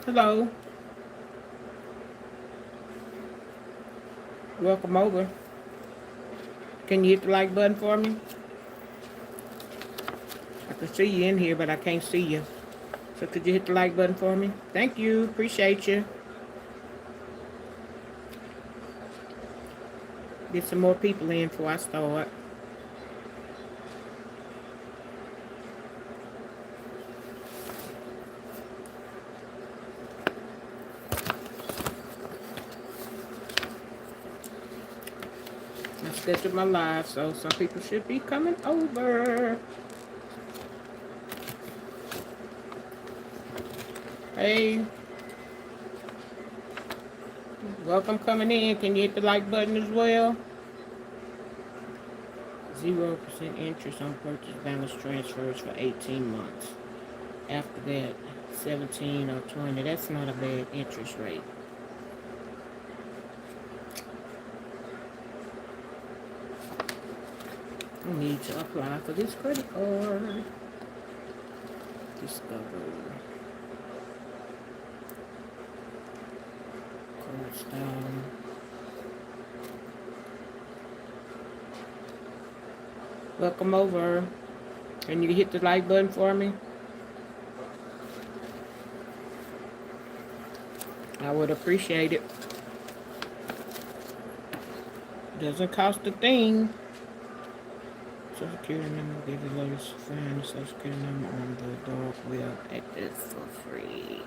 Hello. Welcome over. Can you hit the like button for me? I can see you in here, but I can't see you. So could you hit the like button for me? Thank you. Appreciate you. Get some more people in before I start. I scheduled my live, so some people should be coming over. Hey, welcome coming in. Can you hit the like button as well? 0% interest on purchase balance transfers for 18 months. After that, 17 or 20. That's not a bad interest rate. I need to apply for this credit card. Discover. Card style. Welcome over. Can you hit the like button for me? I would appreciate it. Doesn't cost a thing. Social security number, give the latest find the social security number on the dark web at this for free.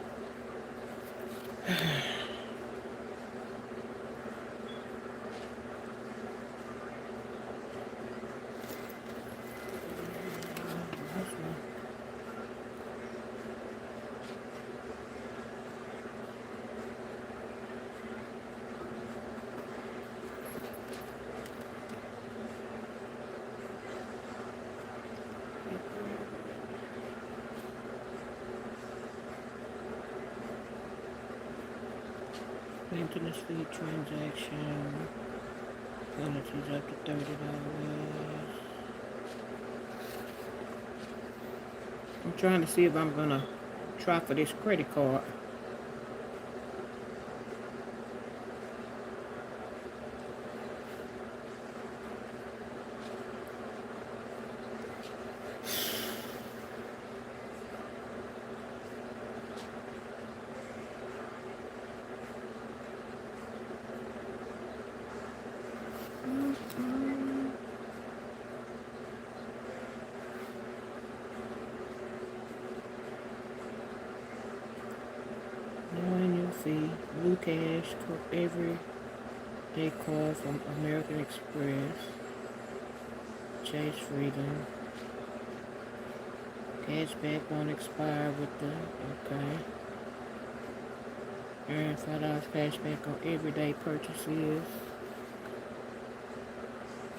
Maintenance fee transaction. Penalties up to $30. I'm trying to see if I'm gonna try for this credit card. No annual fee. Blue Cash, every day card from American Express. Chase Freedom. Cashback won't expire with the, okay. Earn $5 cashback on everyday purchases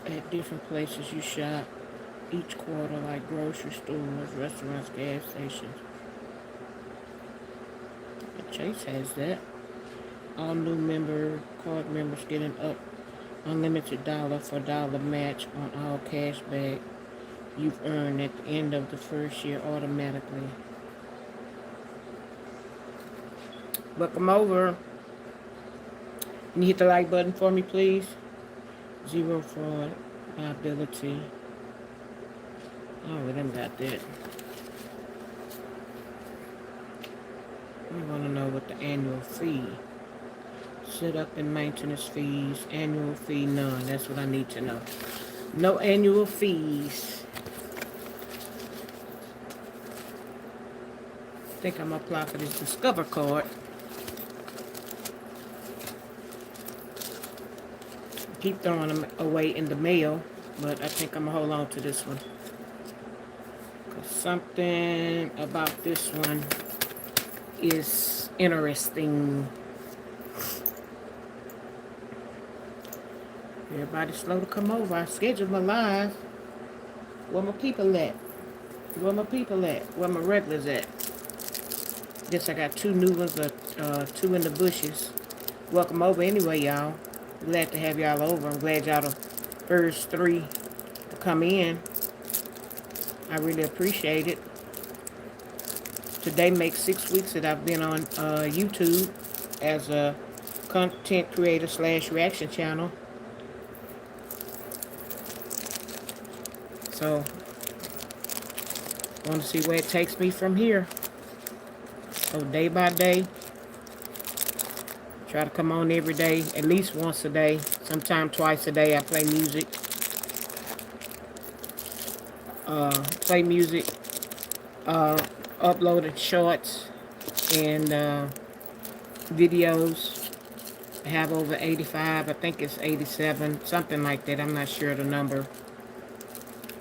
at different places you shop each quarter, like grocery stores, restaurants, gas stations. Chase has that. All new card members get an unlimited dollar for dollar match on all cashback you've earned at the end of the first year automatically. Welcome over. Can you hit the like button for me, please? Zero fraud, liability. Oh, we done got that. We want to know what the annual fee. Set up and maintenance fees. Annual fee, none. That's what I need to know. No annual fees. I think I'm going to apply for this Discover card. Keep throwing them away in the mail, but I think I'm going to hold on to this one. Because something about this one is interesting. Everybody slow to come over. I scheduled my live. Where my people at? Where my people at? Where my regulars at? Guess I got two new ones, two in the bushes. Welcome over anyway, y'all. Glad to have y'all over. I'm glad y'all the first three to come in. I really appreciate it. Today makes 6 weeks that I've been on YouTube as a content creator slash reaction channel. So, want to see where it takes me from here. So day by day, try to come on every day, at least once a day, sometime twice a day. I play music. Uploaded shorts and videos. I have over 85, I think it's 87, something like that. I'm not sure the number.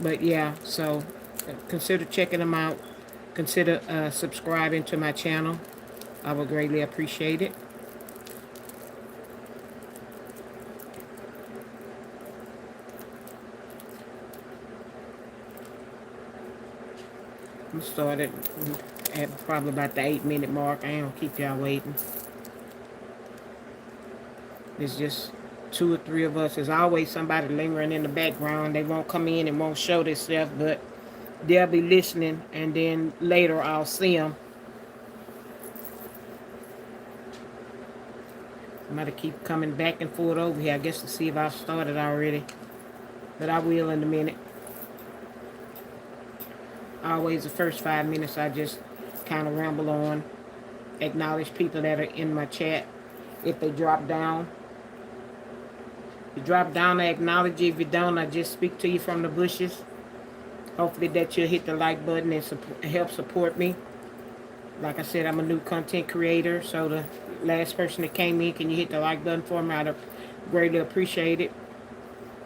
But yeah, so consider checking them out. Consider subscribing to my channel. I would greatly appreciate it. I'm started at probably about the 8-minute mark. I ain't gonna keep y'all waiting. There's just 2 or 3 of us. There's always somebody lingering in the background. They won't come in and won't show themselves, but they'll be listening, and then later I'll see them. I'm gonna keep coming back and forth over here, I guess, to see if I've started already. But I will in a minute. Always the first 5 minutes I just kind of ramble on. Acknowledge people that are in my chat. If they drop down. If you drop down, I acknowledge you. If you don't, I just speak to you from the bushes. Hopefully that you'll hit the like button and help support me. Like I said, I'm a new content creator, so the last person that came in, can you hit the like button for me? I'd greatly appreciate it.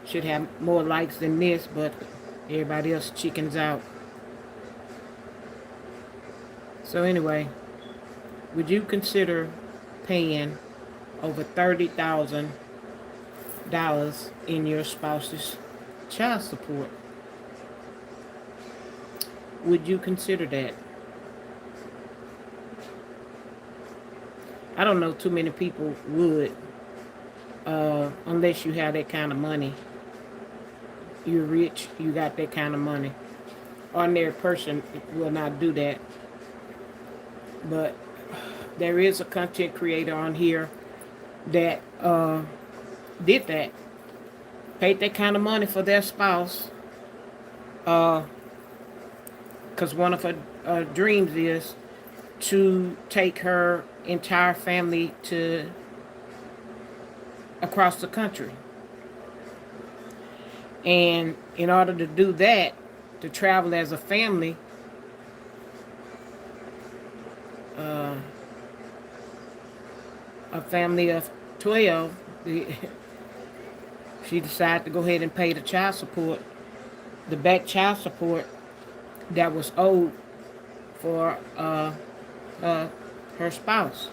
Should have more likes than this, but everybody else chickens out. So anyway, would you consider paying over $30,000 in your spouse's child support? Would you consider that? I don't know too many people would, unless you have that kind of money. You're rich, you got that kind of money. Ordinary person will not do that. But there is a content creator on here that did that. Paid that kind of money for their spouse. Because one of her dreams is to take her entire family to across the country. And in order to do that, to travel as a family, a family of 12, she decided to go ahead and pay the child support, the back child support that was owed for her spouse.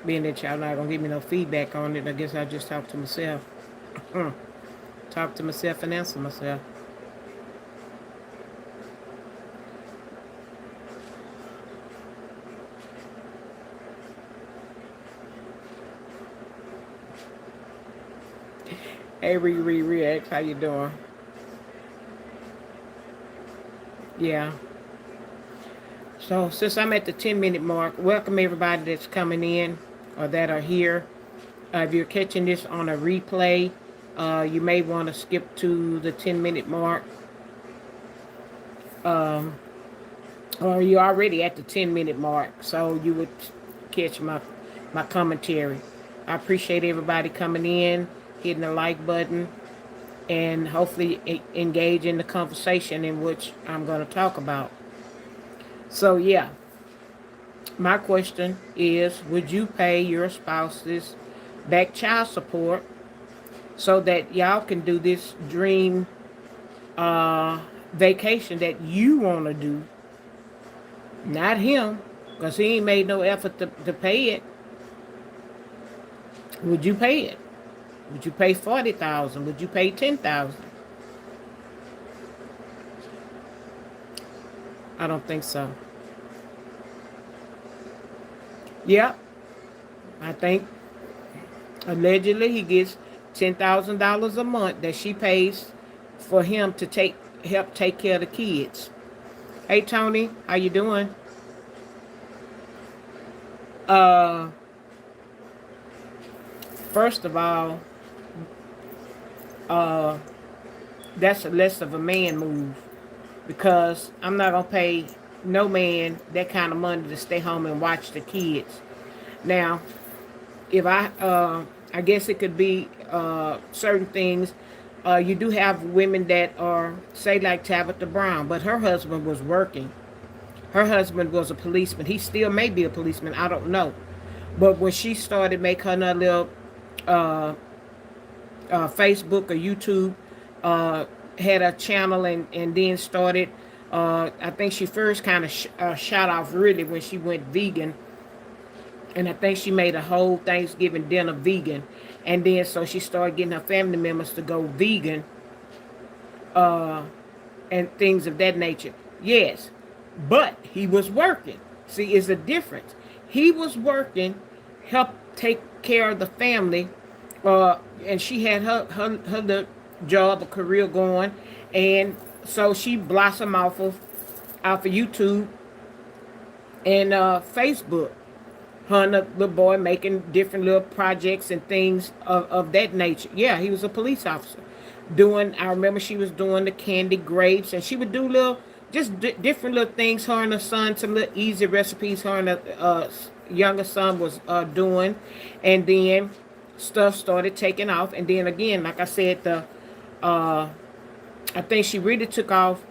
Being that y'all not gonna give me no feedback on it, I guess I'll just talk to myself. Talk to myself and answer myself. Hey, React, how you doing? Yeah. So, since I'm at the 10-minute mark, welcome everybody that's coming in or that are here. If you're catching this on a replay, you may want to skip to the 10-minute mark. Or you're already at the 10-minute mark, so you would catch my commentary. I appreciate everybody coming in, hitting the like button, and hopefully engage in the conversation in which I'm going to talk about. So yeah, my question is, would you pay your spouse's back child support so that y'all can do this dream vacation that you want to do? Not him, because he ain't made no effort to pay it. Would you pay it? Would you pay $40,000? Would you pay $10,000? I don't think so. Yep. I think allegedly he gets $10,000 a month that she pays for him to help take care of the kids. Hey Tony, how you doing? Uh, First of all, uh, that's a less of a man move because I'm not gonna pay no man that kind of money to stay home and watch the kids. Now, if I guess it could be certain things. You do have women that are, say, like Tabitha Brown, but her husband was working. Her husband was a policeman. He still may be a policeman. I don't know. But when she started making her little uh, Facebook or YouTube, had a channel and then started, I think she first kind of shot off really when she went vegan. And I think she made a whole Thanksgiving dinner vegan. And then so she started getting her family members to go vegan and things of that nature. Yes, but he was working. See, it's a difference. He was working, help take care of the family, and she had her job, a career going, and so she blossomed off of YouTube and Facebook. Her and the little boy making different little projects and things of that nature. Yeah, he was a police officer. I remember she was doing the candy grapes, and she would do little, just different little things. Her and her son, some little easy recipes. Her and the younger son was doing, and then stuff started taking off. And then again, like I said, I think she really took off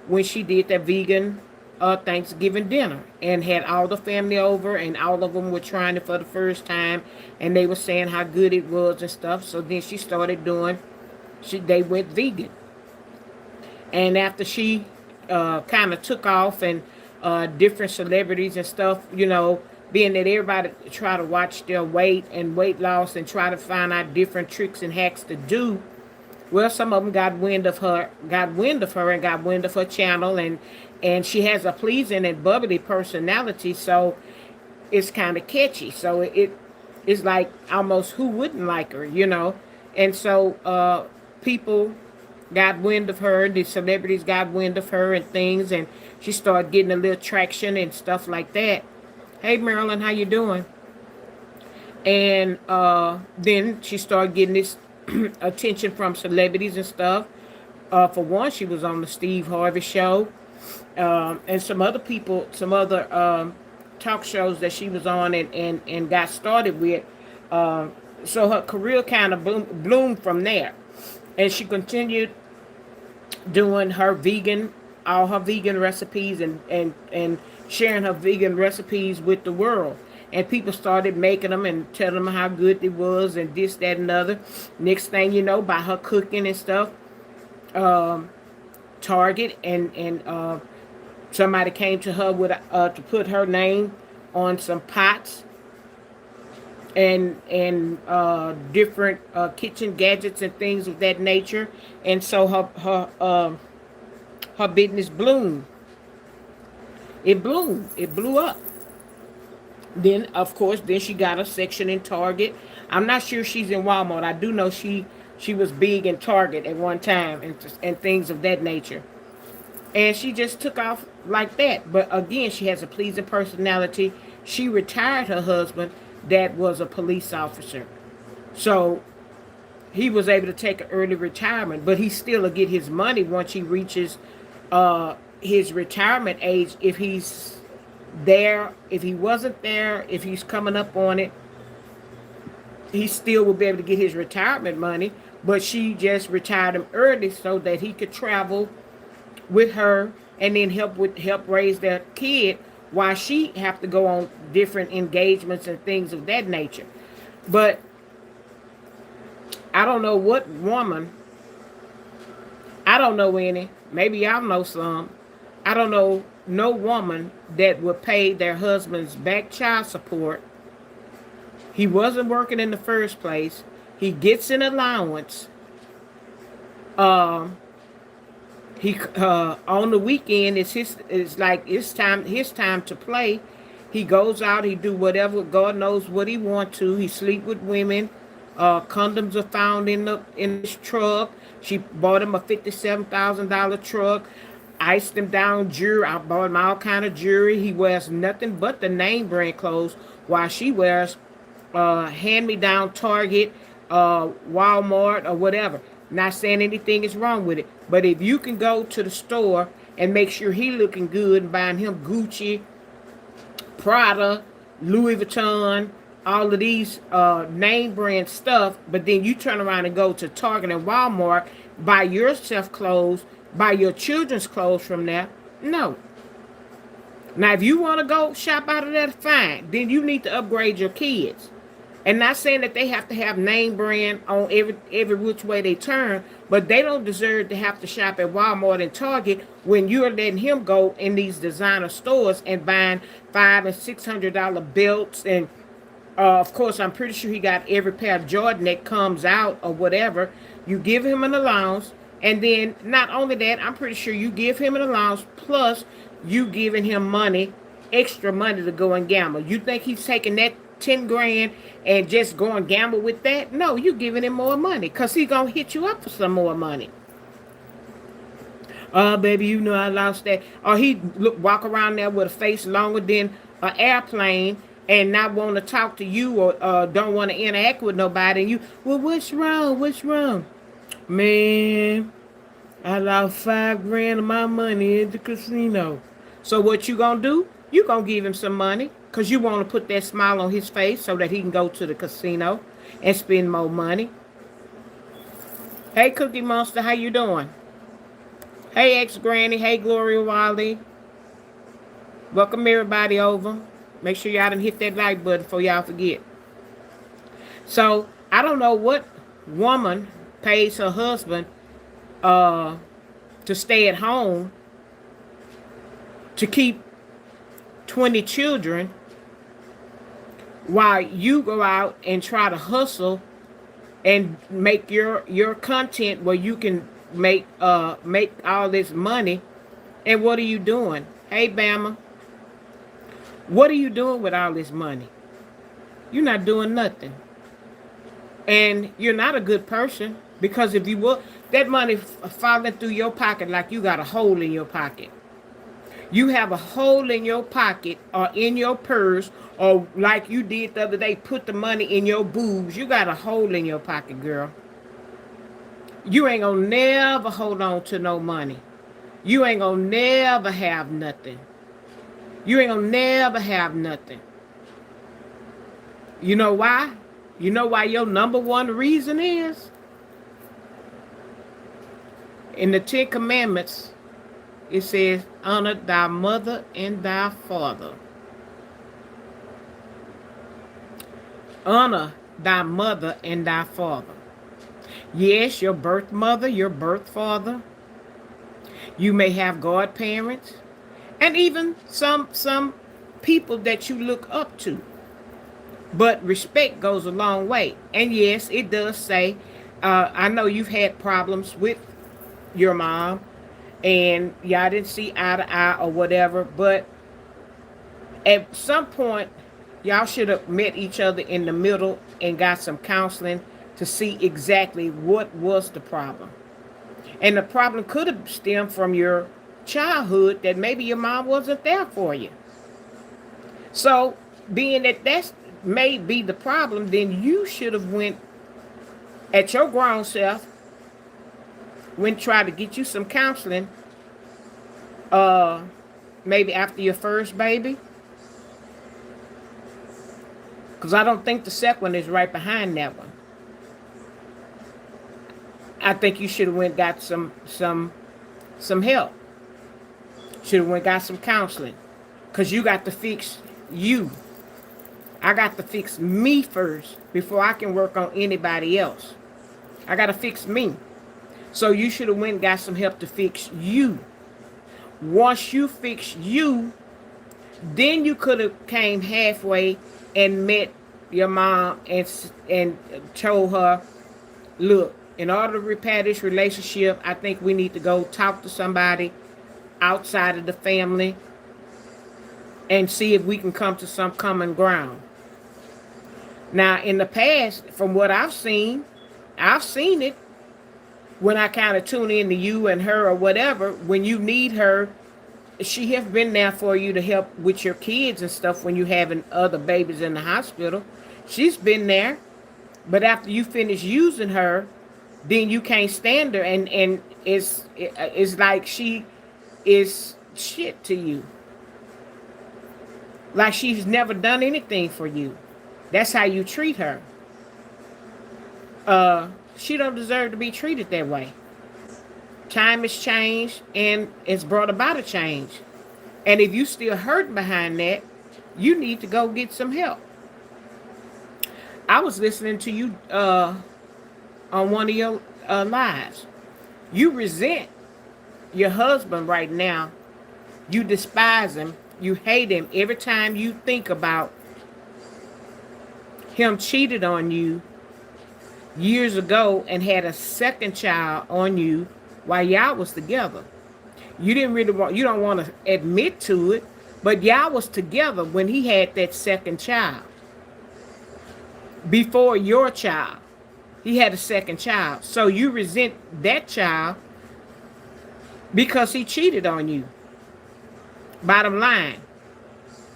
when she did that vegan Thanksgiving dinner and had all the family over, and all of them were trying it for the first time, and they were saying how good it was and stuff. So then she started doing. They went vegan, and after she kind of took off, and different celebrities and stuff, being that everybody try to watch their weight and weight loss and try to find out different tricks and hacks to do. Well, some of them got wind of her, and got wind of her channel, and she has a pleasing and bubbly personality, so it's kind of catchy. So it's like almost who wouldn't like her, And so people got wind of her, the celebrities got wind of her and things, and she started getting a little traction and stuff like that. Hey Marilyn, how you doing? And then she started getting this attention from celebrities and stuff. For one, she was on the Steve Harvey show, and some other people, some other talk shows that she was on and got started with. So her career kind of bloomed from there, and she continued doing all her vegan recipes and sharing her vegan recipes with the world. And people started making them and telling them how good it was and this, that, and other. Next thing you know, by her cooking and stuff, Target and somebody came to her with to put her name on some pots and different kitchen gadgets and things of that nature. And so her business bloomed. It bloomed. It blew up. Then, of course, she got a section in Target. I'm not sure she's in Walmart. I do know she was big in Target at one time and things of that nature. And she just took off like that. But again, she has a pleasing personality. She retired her husband that was a police officer. So he was able to take an early retirement, but he still will get his money once he reaches his retirement age. If he's there, if he wasn't there, if he's coming up on it, he still will be able to get his retirement money. But she just retired him early so that he could travel with her and then help raise their kid while she have to go on different engagements and things of that nature. But I don't know what woman, I don't know any, maybe y'all know some, I don't know no woman that would pay their husband's back child support. He wasn't working in the first place. He gets an allowance. He on the weekend it's his time to play. He goes out, he do whatever, God knows what he want to. He sleep with women, Condoms are found in his truck. She bought him a $57,000 truck. Iced him down jewelry. I bought him all kind of jewelry. He wears nothing but the name brand clothes, while she wears hand-me-down Target, Walmart, or whatever. Not saying anything is wrong with it, but if you can go to the store and make sure he looking good and buying him Gucci, Prada, Louis Vuitton, all of these name brand stuff, but then you turn around and go to Target and Walmart, buy yourself clothes, buy your children's clothes from there. No. Now, if you want to go shop out of that, fine. Then you need to upgrade your kids. And not saying that they have to have name brand on every which way they turn, but they don't deserve to have to shop at Walmart and Target when you're letting him go in these designer stores and buying $500 and $600 belts. And of course, I'm pretty sure he got every pair of Jordan that comes out or whatever. You give him an allowance, and then not only that, I'm pretty sure you give him an allowance plus you giving him money, extra money to go and gamble. You think he's taking that 10 grand and just go and gamble with that? No, you giving him more money because he's going to hit you up for some more money. Oh, baby, you know I lost that. Or he walk around there with a face longer than an airplane and not want to talk to you or don't want to interact with nobody. And you, well, what's wrong? What's wrong? Man, I lost 5 grand of my money in the casino. So what you going to do? You going to give him some money because you want to put that smile on his face so that he can go to the casino and spend more money. Hey, Cookie Monster, how you doing? Hey, ex-granny. Hey, Gloria Wiley. Welcome everybody over. Make sure y'all done hit that like button before y'all forget. So, I don't know what woman pays her husband to stay at home to keep 20 children while you go out and try to hustle and make your content where you can make all this money. And what are you doing? Hey, Bama. What are you doing with all this money? You're not doing nothing. And you're not a good person because if you were, that money falling through your pocket like you got a hole in your pocket. You have a hole in your pocket or in your purse or like you did the other day, put the money in your boobs. You got a hole in your pocket, girl. You ain't gonna never hold on to no money. You ain't gonna never have nothing. You ain't gonna never have nothing. You know why? You know why your number one reason is? In the 10 Commandments, it says, honor thy mother and thy father. Honor thy mother and thy father. Yes, your birth mother, your birth father. You may have godparents. And even some people that you look up to. But respect goes a long way. And yes, it does say, I know you've had problems with your mom. And y'all didn't see eye to eye or whatever. But at some point, y'all should have met each other in the middle and got some counseling to see exactly what was the problem. And the problem could have stemmed from your childhood that maybe your mom wasn't there for you. So being that that's may be the problem, then you should have went at your grown self, went try to get you some counseling, maybe after your first baby. Because I don't think the second one is right behind that one. I think you should have went got some help. Should have went got some counseling. Because you got to fix you. I got to fix me first before I can work on anybody else. I got to fix me. So you should have went and got some help to fix you. Once you fix you, then you could have came halfway and met your mom and told her, look, in order to repair this relationship, I think we need to go talk to somebody outside of the family and see if we can come to some common ground. Now, in the past, from what I've seen it when I kind of tune in to you and her or whatever. When you need her, she has been there for you to help with your kids and stuff when you having other babies in the hospital. She's been there, but after you finish using her, then you can't stand her, and it's like she is shit to you, like she's never done anything for you. That's how you treat her. She don't deserve to be treated that way. Time has changed, and it's brought about a change. And if you still hurting behind that, you need to go get some help. I was listening to you on one of your lives. You resent your husband right now. You despise him. You hate him every time you think about him cheated on you years ago and had a second child on you while y'all was together. You don't want to admit to it, but y'all was together when he had that second child. Before your child, he had a second child. So you resent that child because he cheated on you. Bottom line.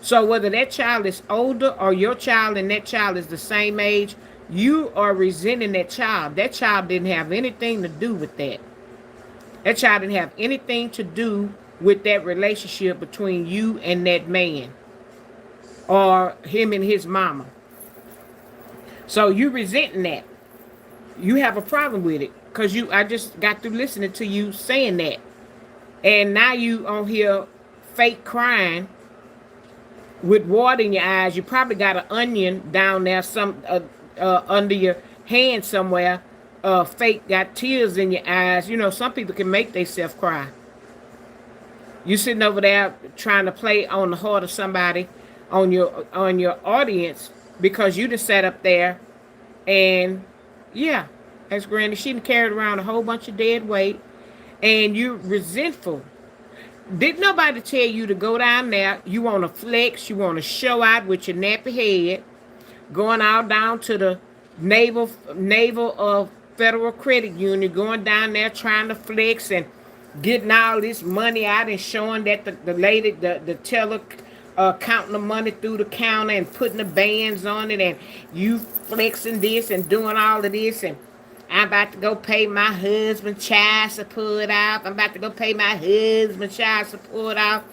So whether that child is older or your child and that child is the same age, you are resenting that child. That child didn't have anything to do with that. That child didn't have anything to do with that relationship between you and that man or him and his mama. So you resenting that. You have a problem with it because I just got through listening to you saying that. And now you on here fake crying with water in your eyes. You probably got an onion down there under your hand somewhere. Fake got tears in your eyes. You know, some people can make themselves cry. You sitting over there trying to play on the heart of somebody on your audience because you just sat up there and yeah, as Granny, she done carried around a whole bunch of dead weight and you're resentful. Did nobody tell you to go down there? You want to flex, you want to show out with your nappy head, going out down to the naval of Federal Credit Union, going down there trying to flex and getting all this money out and showing that the lady, the teller, counting the money through the counter and putting the bands on it, and you flexing this and doing all of this, and I'm about to go pay my husband child support off. I'm about to go pay my husband child support off.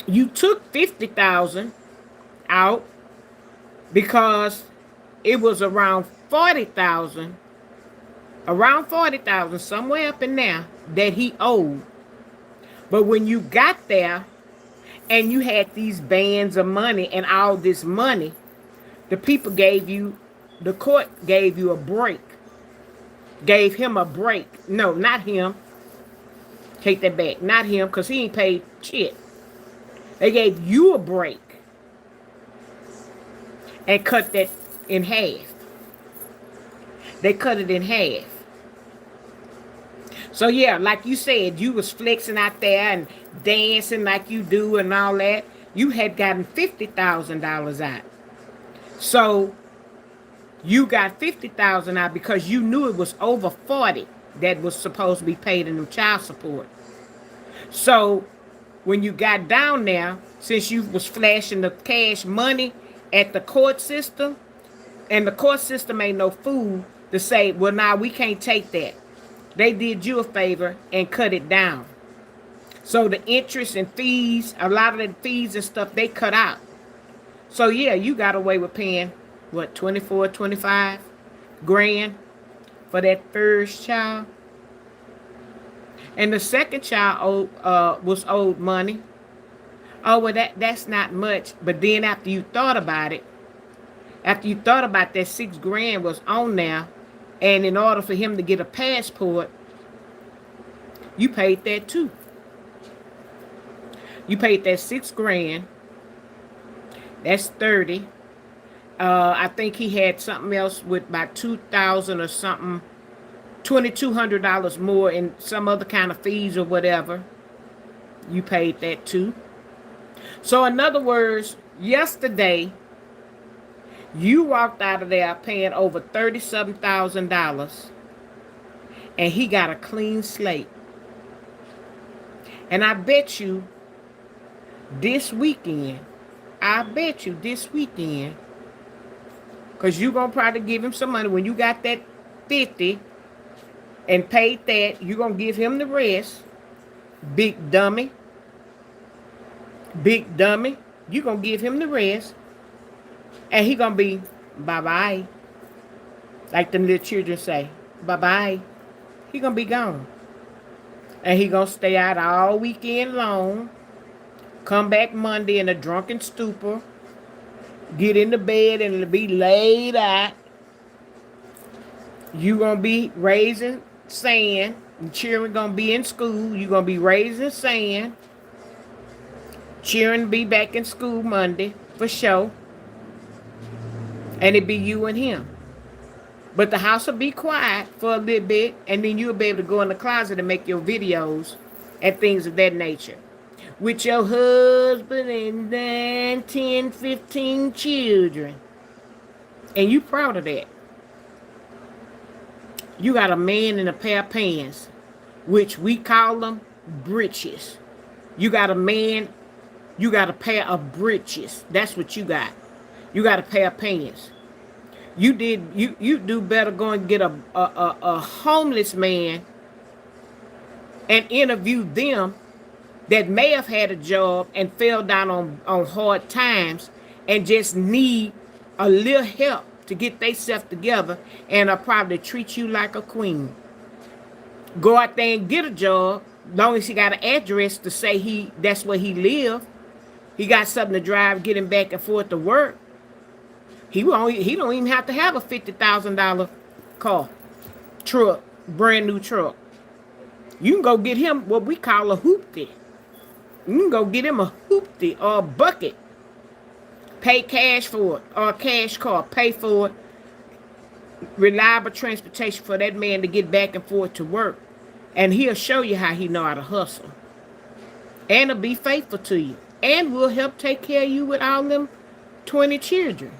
You took $50,000 out because it was around 40,000, somewhere up in there that he owed. But when you got there and you had these bands of money and all this money, the court gave you a break. Gave him a break. No, not him. Take that back. Not him, because he ain't paid shit. They gave you a break and cut that in half. They cut it in half. So yeah, like you said, you was flexing out there and dancing like you do and all that. You had gotten $50,000 out. So you got $50,000 out because you knew it was over 40 that was supposed to be paid in child support. So when you got down there, since you was flashing the cash money at the court system, and the court system ain't no fool to say, well, now we can't take that. They did you a favor and cut it down. So the interest and fees, a lot of the fees and stuff, they cut out. So yeah, you got away with paying, what, 24, 25 grand for that first child. And the second child was owed money. Oh, well, that's not much. But then after you thought about it, that $6 grand was on there, and in order for him to get a passport, you paid that too. You paid that $6 grand. That's 30. I think he had something else with about 2,000 or something, $2,200 more in some other kind of fees or whatever. You paid that too. So in other words, yesterday You walked out of there paying over $37,000, and he got a clean slate. And I bet you this weekend, because you going to probably give him some money. When you got that 50 and paid that, you going to give him the rest. Big dummy. Big dummy. You going to give him the rest. And he going to be bye-bye. Like them little children say. Bye-bye. He going to be gone. And he going to stay out all weekend long. Come back Monday in a drunken stupor. Get in the bed and it'll be laid out. You going to be raising sand. And children going to be in school. You going to be raising sand. Children be back in school Monday for sure. And it be you and him. But the house will be quiet for a little bit. And then you'll be able to go in the closet and make your videos and things of that nature. With your husband and 9, 10, 15 children. And you proud of that. You got a man in a pair of pants, which we call them breeches. You got a man, you got a pair of breeches. That's what you got. You got a pair of pants. You do better go and get a homeless man and interview them that may have had a job and fell down on hard times and just need a little help to get themselves together, and I'll probably treat you like a queen. Go out there and get a job, long as he got an address to say that's where he live. He got something to drive, get him back and forth to work. He don't even have to have a $50,000 car, truck, brand new truck. You can go get him what we call a hoopty. You can go get him a hoopty or a bucket. Pay cash for it, or a cash car. Pay for it. Reliable transportation for that man to get back and forth to work. And he'll show you how he know how to hustle. And he'll be faithful to you. And will help take care of you with all them 20 children.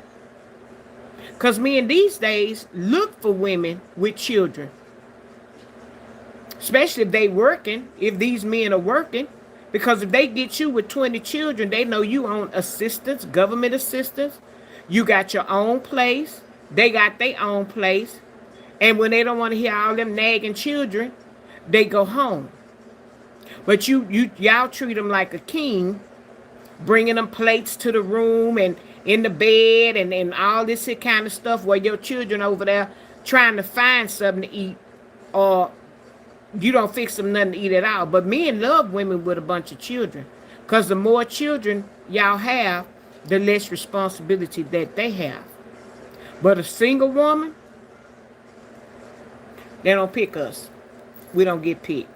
Because men these days look for women with children. Especially if they working, if these men are working. Because if they get you with 20 children, they know you on assistance, government assistance. You got your own place. They got their own place. And when they don't want to hear all them nagging children, they go home. But y'all treat them like a king, bringing them plates to the room and in the bed and all this kind of stuff, where your children over there trying to find something to eat, or you don't fix them nothing to eat at all. But men love women with a bunch of children, because the more children y'all have, the less responsibility that they have. But a single woman, they don't pick us. We don't get picked.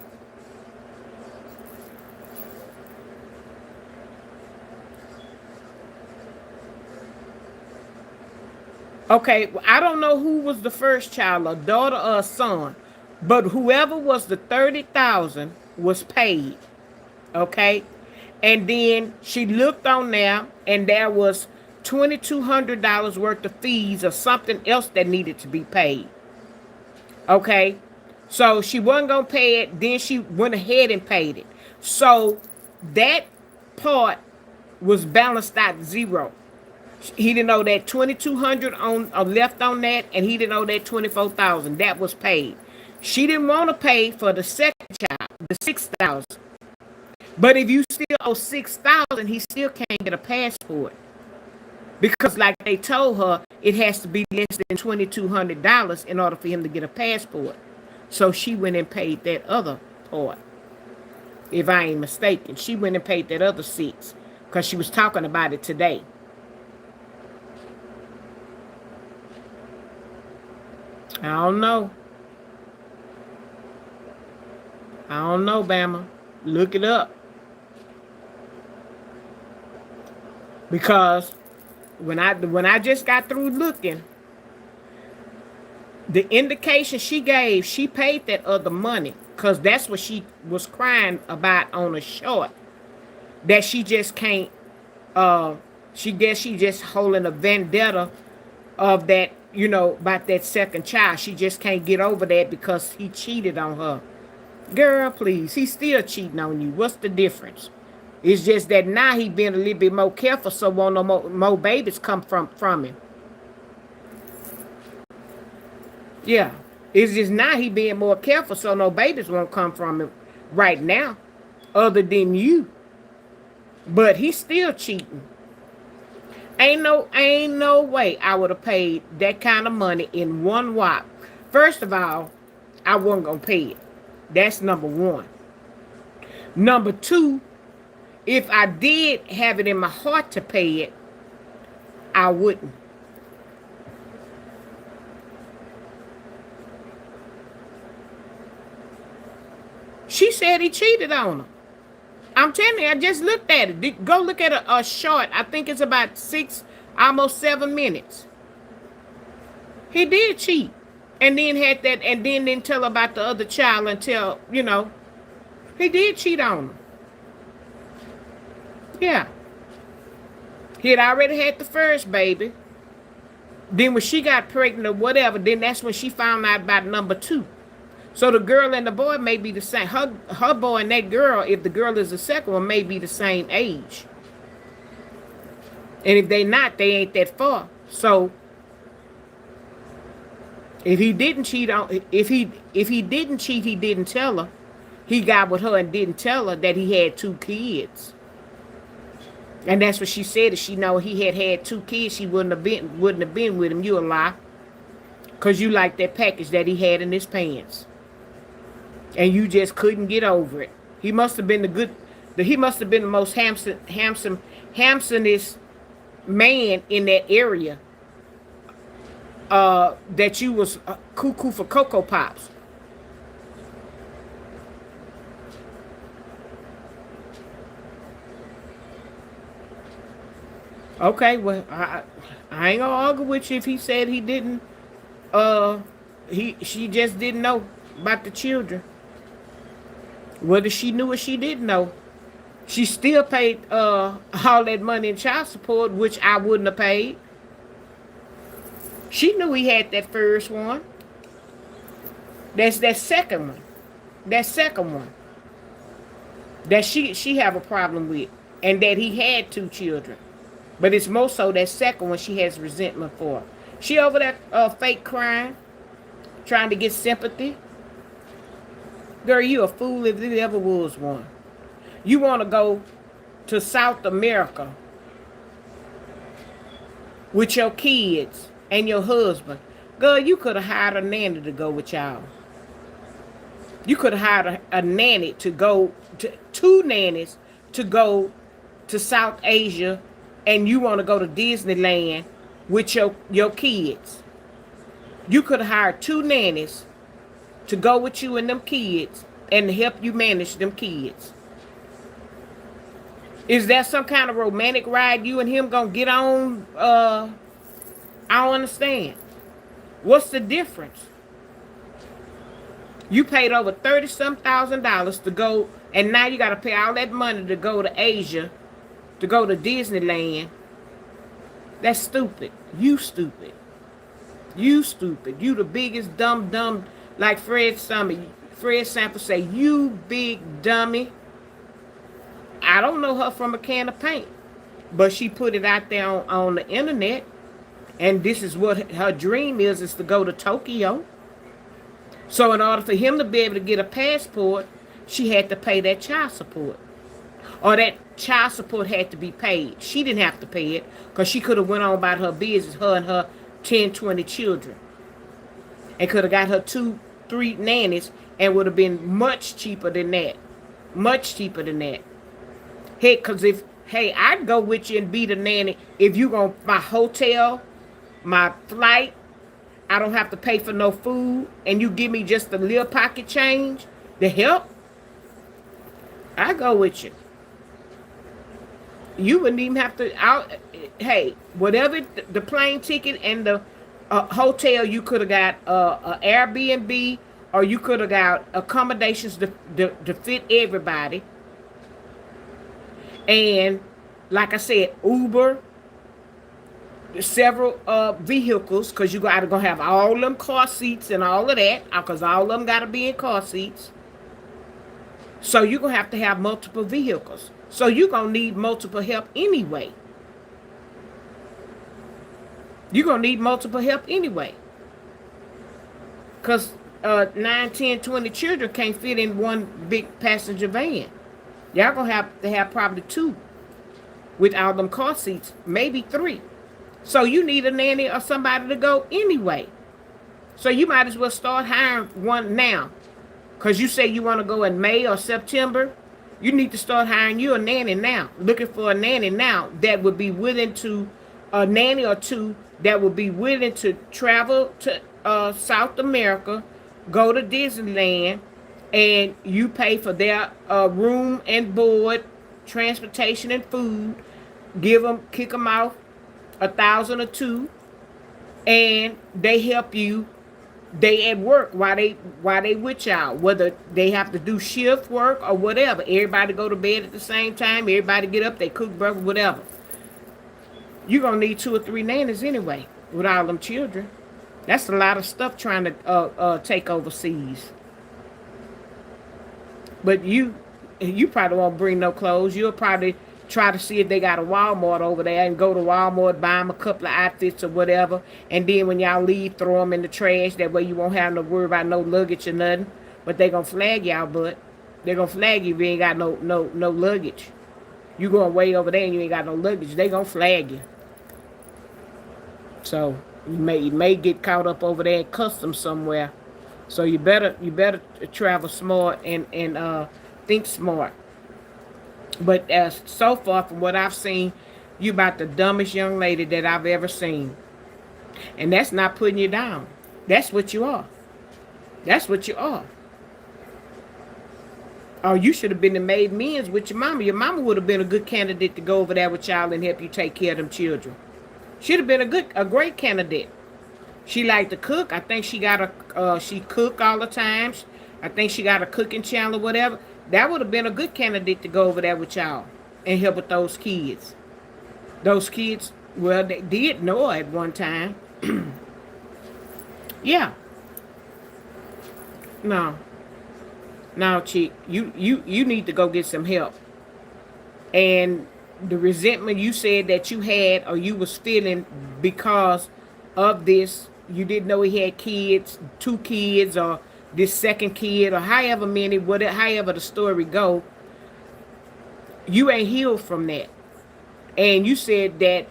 Okay, I don't know who was the first child, a daughter or a son. But whoever was the 30,000 was paid, okay? And then she looked on there, and there was $2,200 worth of fees or something else that needed to be paid, okay? So she wasn't going to pay it. Then she went ahead and paid it. So that part was balanced out zero. He didn't owe that $2,200 on left on that, and he didn't owe that $24,000. That was paid. She didn't want to pay for the second child, the $6,000. But if you still owe $6,000, he still can't get a passport. Because like they told her, it has to be less than $2,200 in order for him to get a passport. So she went and paid that other part. If I ain't mistaken, she went and paid that other $6,000 because she was talking about it today. I don't know. I don't know, Bama. Look it up. Because when I just got through looking, the indication she gave, she paid that other money. Because that's what she was crying about on a short. That she just can't, she just holding a vendetta of that, about that second child. She just can't get over that because he cheated on her. Girl, please, he's still cheating on you. What's the difference? It's just that now he being a little bit more careful, so won't no more babies come from him. Yeah. It's just now he being more careful, so no babies won't come from him right now, other than you. But he's still cheating. Ain't no way I would have paid that kind of money in one whop. First of all, I wasn't gonna pay it. That's number one. Number two, if I did have it in my heart to pay it, I wouldn't. She said he cheated on her. I'm telling you, I just looked at it. Go look at a short. I think it's about almost 7 minutes. He did cheat. And then had that, and then didn't tell about the other child until, he did cheat on her. Yeah. He had already had the first baby. Then when she got pregnant or whatever, then that's when she found out about number two. So the girl and the boy may be the same. Her boy and that girl, if the girl is the second one, may be the same age. And if they not, they ain't that far. So if he didn't cheat if he didn't cheat, he didn't tell her. He got with her and didn't tell her that he had 2 kids. And that's what she said. If she know he had 2 kids, she wouldn't have been with him. You a lie. Cause you like that package that he had in his pants. And you just couldn't get over it. He must have been he must have been the most handsomest man in that area. That you was cuckoo for Cocoa Pops. Okay, well, I ain't gonna argue with you if he said he didn't. She just didn't know about the children. Whether she knew or she didn't know, she still paid all that money in child support, which I wouldn't have paid. She knew he had that first one. That's that second one. That second one. That she have a problem with. And that he had 2 children. But it's more so that second one she has resentment for. She over that fake crying. Trying to get sympathy. Girl, you a fool if there ever was one. You want to go to South America with your kids and your husband. Girl, you could have hired a nanny to go with y'all. You could have hired a nanny to go, 2 nannies to go to South Asia, and you want to go to Disneyland with your kids. You could have hired 2 nannies to go with you and them kids and help you manage them kids. Is that some kind of romantic ride you and him gonna get on? I don't understand. What's the difference? You paid over $30-some thousand to go, and now you gotta pay all that money to go to Asia, to go to Disneyland. That's stupid. You stupid. You stupid. You the biggest dumb, like Fred Sanford say, you big dummy. I don't know her from a can of paint, but she put it out there on the internet, and this is what her dream is to go to Tokyo. So in order for him to be able to get a passport, she had to pay that child support. Or that child support had to be paid. She didn't have to pay it because she could have went on about her business, her and her 10, 20 children. And could have got her 2, 3 nannies and would have been much cheaper than that. Much cheaper than that. Hey, because I'd go with you and be the nanny if you going my hotel, my flight, I don't have to pay for no food, and you give me just a little pocket change to help, I go with you. You wouldn't even have to, hey, whatever the plane ticket and the hotel, you could have got a Airbnb, or you could have got accommodations to fit everybody. And like I said, Uber, several vehicles, because you gotta gonna have all them car seats and all of that, because all of them gotta be in car seats. So you're gonna have to have multiple vehicles. So you're gonna need multiple help anyway. You're gonna need multiple help anyway. Because 9, 10, 20 children can't fit in one big passenger van. Y'all gonna have to have probably 2 with all them car seats, maybe 3. So you need a nanny or somebody to go anyway. So you might as well start hiring one now. Because you say you want to go in May or September. You need to start hiring you a nanny now. Looking for a nanny now that would be willing to, a nanny or 2 that would be willing to travel to South America, go to Disneyland, and you pay for their room and board, transportation and food. Kick them out $1,000 or $2,000, and they help you. They at work while they with y'all, whether they have to do shift work or whatever. Everybody go to bed at the same time. Everybody get up, they cook breakfast, whatever. You're gonna need 2 or 3 nannies anyway with all them children. That's a lot of stuff trying to take overseas. But you probably won't bring no clothes. You'll probably try to see if they got a Walmart over there and go to Walmart, buy them a couple of outfits or whatever. And then when y'all leave, throw them in the trash. That way you won't have to worry about no luggage or nothing. But they going to flag y'all, but they're going to flag you if you ain't got no luggage. You going way over there and you ain't got no luggage. They going to flag you. So you may get caught up over there in customs somewhere. So you better travel smart and think smart. But as so far from what I've seen, you about the dumbest young lady that I've ever seen. And that's not putting you down. That's what you are. That's what you are. Oh, you should have been the made men's with your mama. Your mama would have been a good candidate to go over there with y'all and help you take care of them children. She'd have been a great candidate. She liked to cook. I think she got she cook all the time. I think she got a cooking channel or whatever. That would have been a good candidate to go over there with y'all and help with those kids. Those kids, well, they did know her at one time. Yeah. No, chick, you need to go get some help. And the resentment you said that you had or you was feeling because of this, you didn't know he had kids, 2 kids, or this second kid, or however many, however the story go, you ain't healed from that. And you said that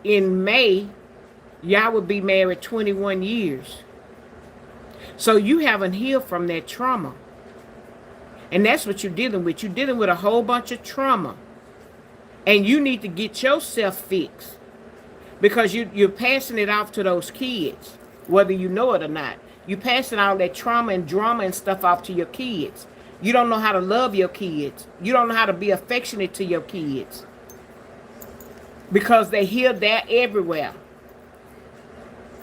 in May, y'all would be married 21 years. So you haven't healed from that trauma. And that's what you're dealing with. You're dealing with a whole bunch of trauma. And you need to get yourself fixed. Because you're passing it off to those kids, whether you know it or not. You're passing all that trauma and drama and stuff off to your kids. You don't know how to love your kids. You don't know how to be affectionate to your kids. Because they hear that everywhere.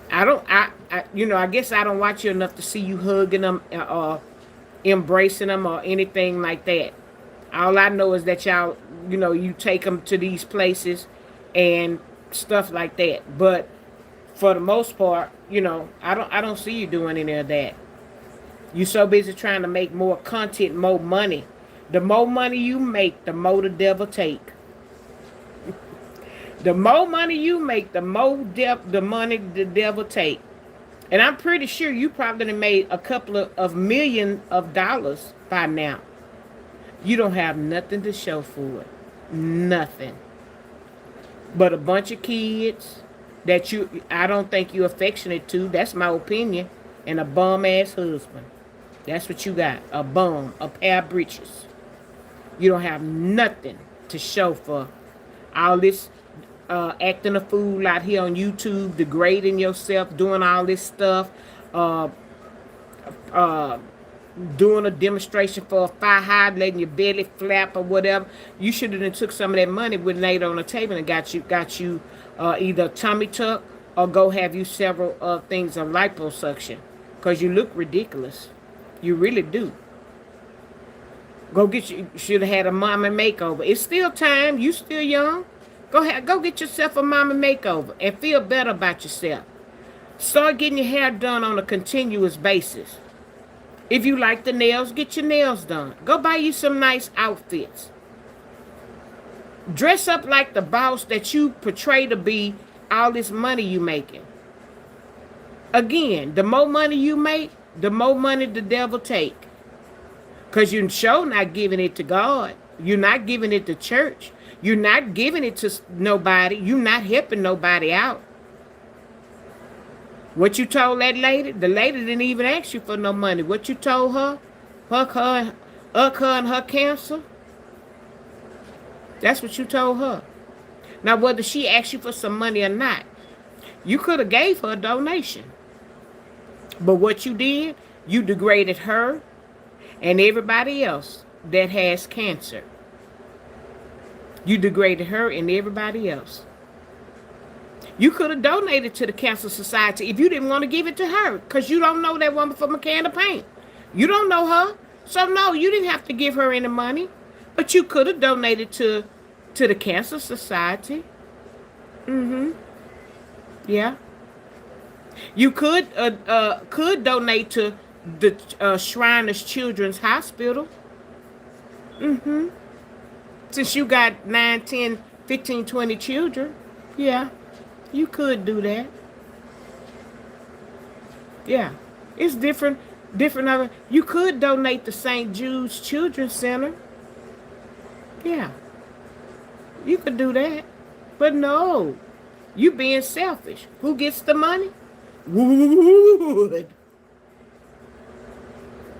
I guess I don't watch you enough to see you hugging them or embracing them or anything like that. All I know is that y'all, you take them to these places and stuff like that. But for the most part, I don't see you doing any of that. You so busy trying to make more content, more money. The more money you make, the more the devil take. The more money you make, the more the money the devil take. And I'm pretty sure you probably made a couple of million of dollars by now. You don't have nothing to show for it. Nothing. But a bunch of kids that I don't think you're affectionate to. That's my opinion. And a bum-ass husband. That's what you got. A bum. A pair of breeches. You don't have nothing to show for all this acting a fool out here on YouTube, degrading yourself, doing all this stuff, doing a demonstration for a fire hydrant, letting your belly flap or whatever. You should have took some of that money when laid on the table and got you either a tummy tuck or go have you several things of liposuction, because you look ridiculous. You really do. Go get you should have had a mama makeover. It's still time. You still young. Go ahead, go get yourself a mama makeover and feel better about yourself. Start getting your hair done on a continuous basis. If you like the nails, get your nails done. Go buy you some nice outfits. Dress up like the boss that you portray to be all this money you making. Again, the more money you make, the more money the devil take. Because you're sure not giving it to God. You're not giving it to church. You're not giving it to nobody. You're not helping nobody out. What you told that lady? The lady didn't even ask you for no money. What you told her? Her and her cancer? That's what you told her. Now, whether she asked you for some money or not, you could have gave her a donation. But what you did, you degraded her and everybody else that has cancer. You degraded her and everybody else. You could have donated to the Cancer Society if you didn't want to give it to her, because you don't know that woman from a can of paint. You don't know her. So, no, you didn't have to give her any money. But you could have donated to the Cancer Society. Yeah. You could donate to the Shriners Children's Hospital. Since you got 9, 10, 15, 20 children. Yeah. You could do that. Yeah. It's different other. You could donate to St. Jude's Children's Center. Yeah. You could do that. But no. You being selfish. Who gets the money? Wood.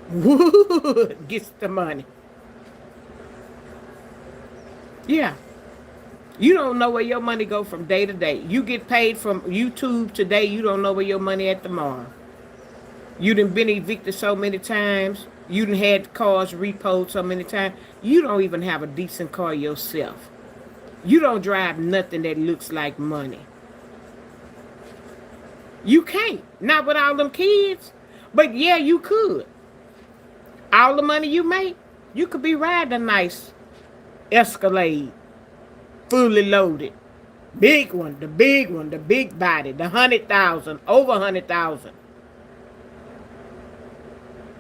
Wood gets the money. Yeah. You don't know where your money go from day to day. You get paid from YouTube today. You don't know where your money at tomorrow. You done been evicted so many times. You done had cars repoed so many times. You don't even have a decent car yourself. You don't drive nothing that looks like money. You can't. Not with all them kids. But yeah, you could. All the money you make, you could be riding a nice Escalade. Fully loaded. Big one, the big body, the 100,000, over 100,000.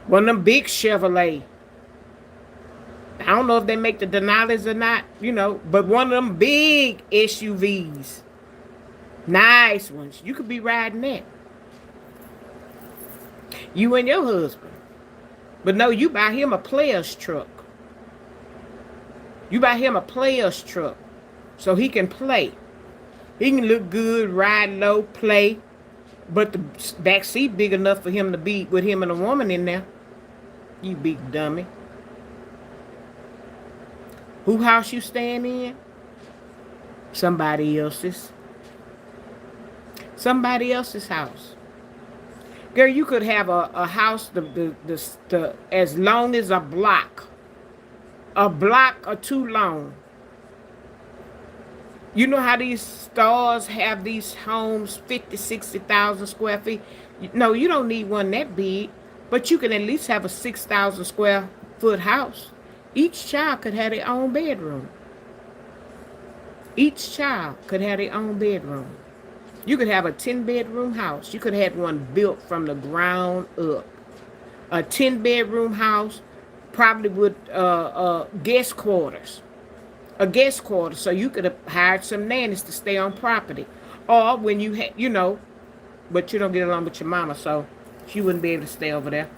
One of them big Chevrolet. I don't know if they make the Denali's or not, but one of them big SUVs. Nice ones. You could be riding that. You and your husband. But no, you buy him a player's truck. You buy him a player's truck. So he can play. He can look good, ride low, play. But the back seat big enough for him to be with him and a woman in there. You big dummy. Who house you staying in? Somebody else's. Somebody else's house. Girl, you could have a house the as long as a block. A block or too long. You know how these stores have these homes 50, 60,000 square feet? No, you don't need one that big, but you can at least have a 6,000 square foot house. Each child could have their own bedroom. Each child could have their own bedroom. You could have a 10-bedroom house. You could have had one built from the ground up. A 10-bedroom house, probably with guest quarters. A guest quarter, so you could have hired some nannies to stay on property. Or when you had, but you don't get along with your mama, so she wouldn't be able to stay over there.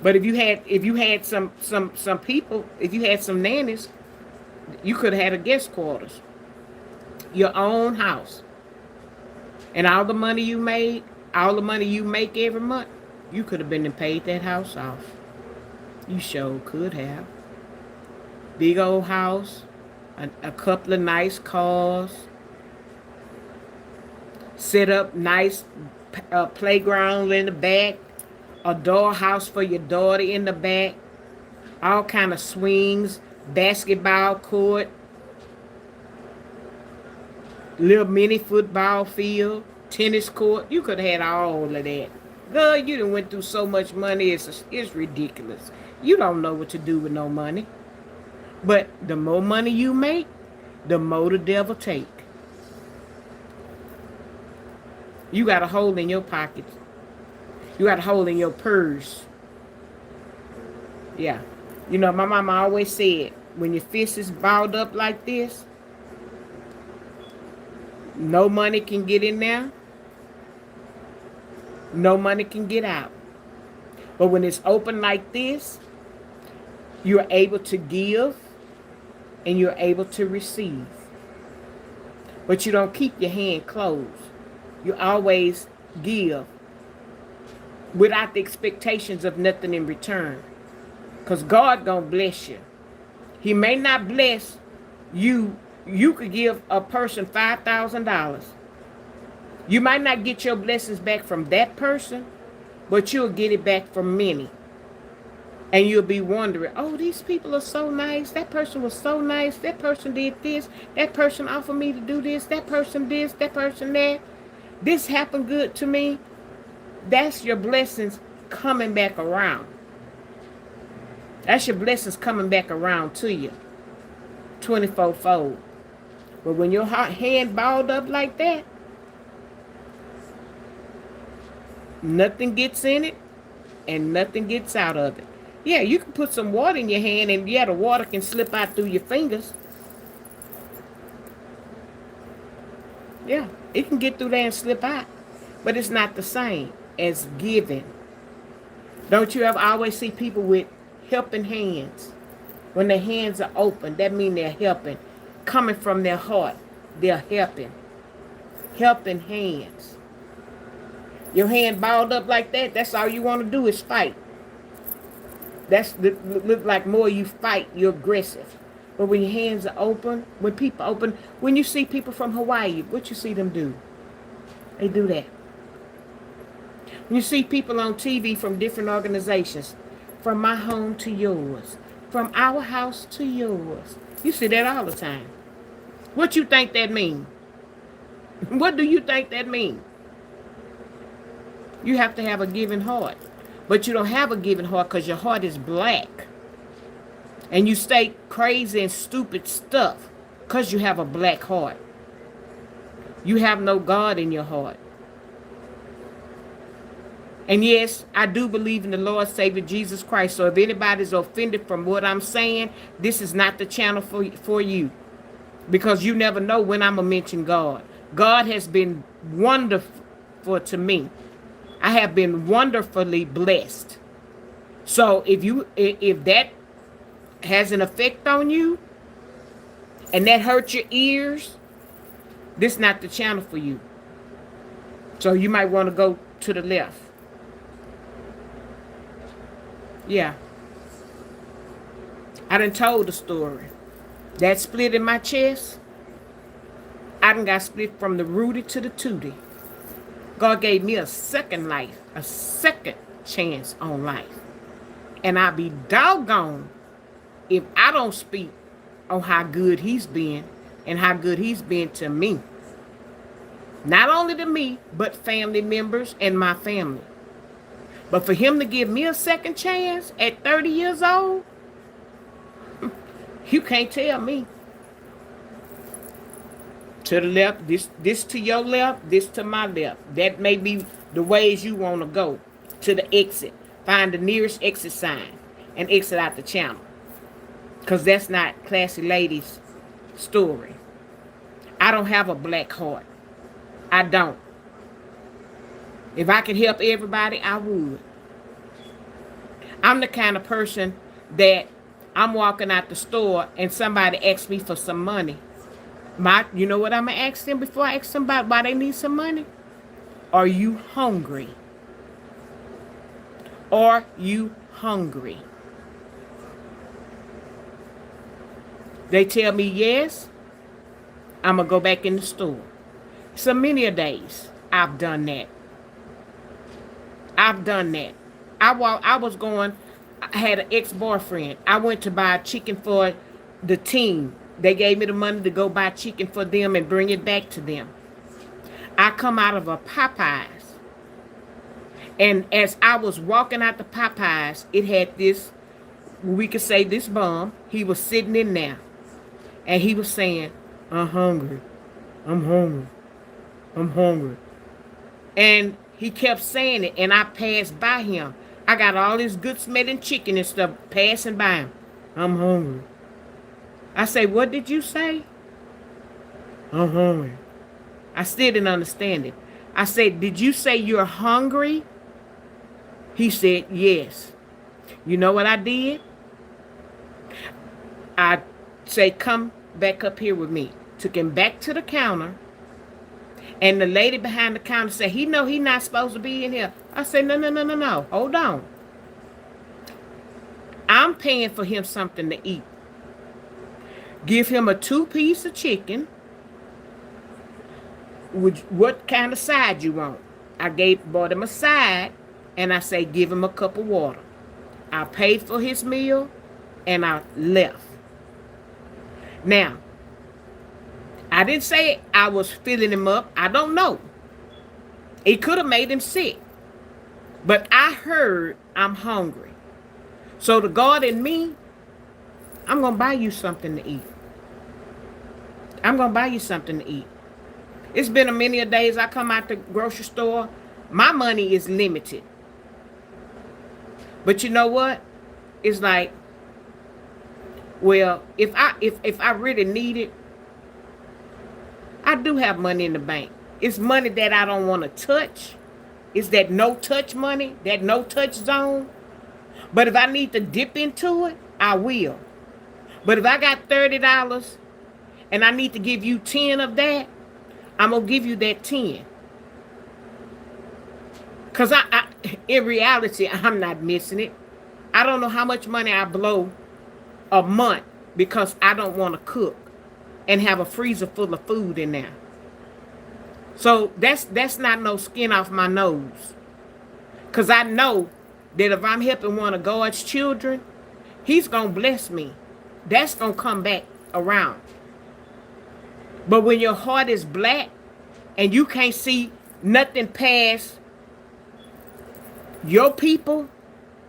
But if you had some people, if you had some nannies, you could have had a guest quarters. Your own house. And all the money you made, all the money you make every month, you could have been and paid that house off. You sure could have. Big old house, a couple of nice cars, set up nice playground in the back, a dollhouse for your daughter in the back, all kind of swings, basketball court, little mini football field, tennis court. You could have had all of that. Girl, you done went through so much money, it's ridiculous. You don't know what to do with no money. But the more money you make, the more the devil take. You got a hole in your pocket. You got a hole in your purse. Yeah. You know, my mama always said, when your fist is balled up like this, no money can get in there. No money can get out. But when it's open like this, you're able to give and you're able to receive. But you don't keep your hand closed. You always give without the expectations of nothing in return. Because God gonna bless you. He may not bless you. You could give a person $5,000. You might not get your blessings back from that person, but you'll get it back from many. And you'll be wondering, oh, these people are so nice. That person was so nice. That person did this. That person offered me to do this. That person this. That person that. This happened good to me. That's your blessings coming back around. That's your blessings coming back around to you. 24-fold. But when your hand balled up like that, nothing gets in it and nothing gets out of it. Yeah, you can put some water in your hand and yeah, the water can slip out through your fingers. Yeah, it can get through there and slip out. But it's not the same as giving. Don't you ever always see people with helping hands? When their hands are open, that means they're helping. Coming from their heart, they're helping. Helping hands. Your hand balled up like that, that's all you want to do is fight. That's look like more you fight, you're aggressive. But when your hands are open, when people open, when you see people from Hawaii, what you see them do? They do that. When you see people on TV from different organizations, from my home to yours, from our house to yours, you see that all the time. What you think that mean? What do you think that mean? You have to have a giving heart. But you don't have a giving heart because your heart is black. And you say crazy and stupid stuff because you have a black heart. You have no God in your heart. And yes, I do believe in the Lord Savior Jesus Christ. So if anybody's offended from what I'm saying, this is not the channel for you. Because you never know when I'm going to mention God. God has been wonderful to me. I have been wonderfully blessed. So if that has an effect on you and that hurts your ears, this is not the channel for you. So you might want to go to the left. Yeah. I done told the story. That split in my chest, I done got split from the rooty to the tooty. God gave me a second life, a second chance on life. And I'll be doggone if I don't speak on how good he's been and how good he's been to me. Not only to me, but family members and my family. But for him to give me a second chance at 30 years old, you can't tell me. To the left, this to your left, this to my left. That may be the ways you want to go to the exit. Find the nearest exit sign and exit out the channel. Because that's not Classy Lady's story. I don't have a black heart. I don't. If I could help everybody, I would. I'm the kind of person that I'm walking out the store and somebody asks me for some money. You know what I'm going to ask them before I ask them about why they need some money? Are you hungry? Are you hungry? They tell me yes, I'm going to go back in the store. So many a days I've done that. I've done that. I had an ex-boyfriend. I went to buy chicken for the team. They gave me the money to go buy chicken for them and bring it back to them. I come out of a Popeyes. And as I was walking out the Popeyes, it had this, we could say this bum. he was sitting in there and he was saying, I'm hungry. I'm hungry. I'm hungry. And he kept saying it, and I passed by him. I got all this good smelling chicken and stuff passing by him. I'm hungry. I say, what did you say? I'm hungry. I still didn't understand it. I said, did you say you're hungry? He said, yes. You know what I did? I say, come back up here with me. Took him back to the counter. And the lady behind the counter said, he know he not supposed to be in here. I said, no. Hold on. I'm paying for him something to eat. Give him a 2-piece of chicken. What kind of side you want? I bought him a side, and I say, give him a cup of water. I paid for his meal, and I left. Now, I didn't say I was filling him up. I don't know. It could have made him sick. But I heard I'm hungry. So the God in me, I'm going to buy you something to eat. I'm going to buy you something to eat. It's been a many of days I come out the grocery store. My money is limited. But you know what? It's like, well, if I really need it, I do have money in the bank. It's money that I don't want to touch. It's that no-touch money, that no-touch zone. But if I need to dip into it, I will. But if I got $30 and I need to give you 10 of that, I'm going to give you that 10. Because in reality, I'm not missing it. I don't know how much money I blow a month because I don't want to cook and have a freezer full of food in there. So that's not no skin off my nose. Because I know that if I'm helping one of God's children, he's going to bless me. That's going to come back around. But when your heart is black and you can't see nothing past your people,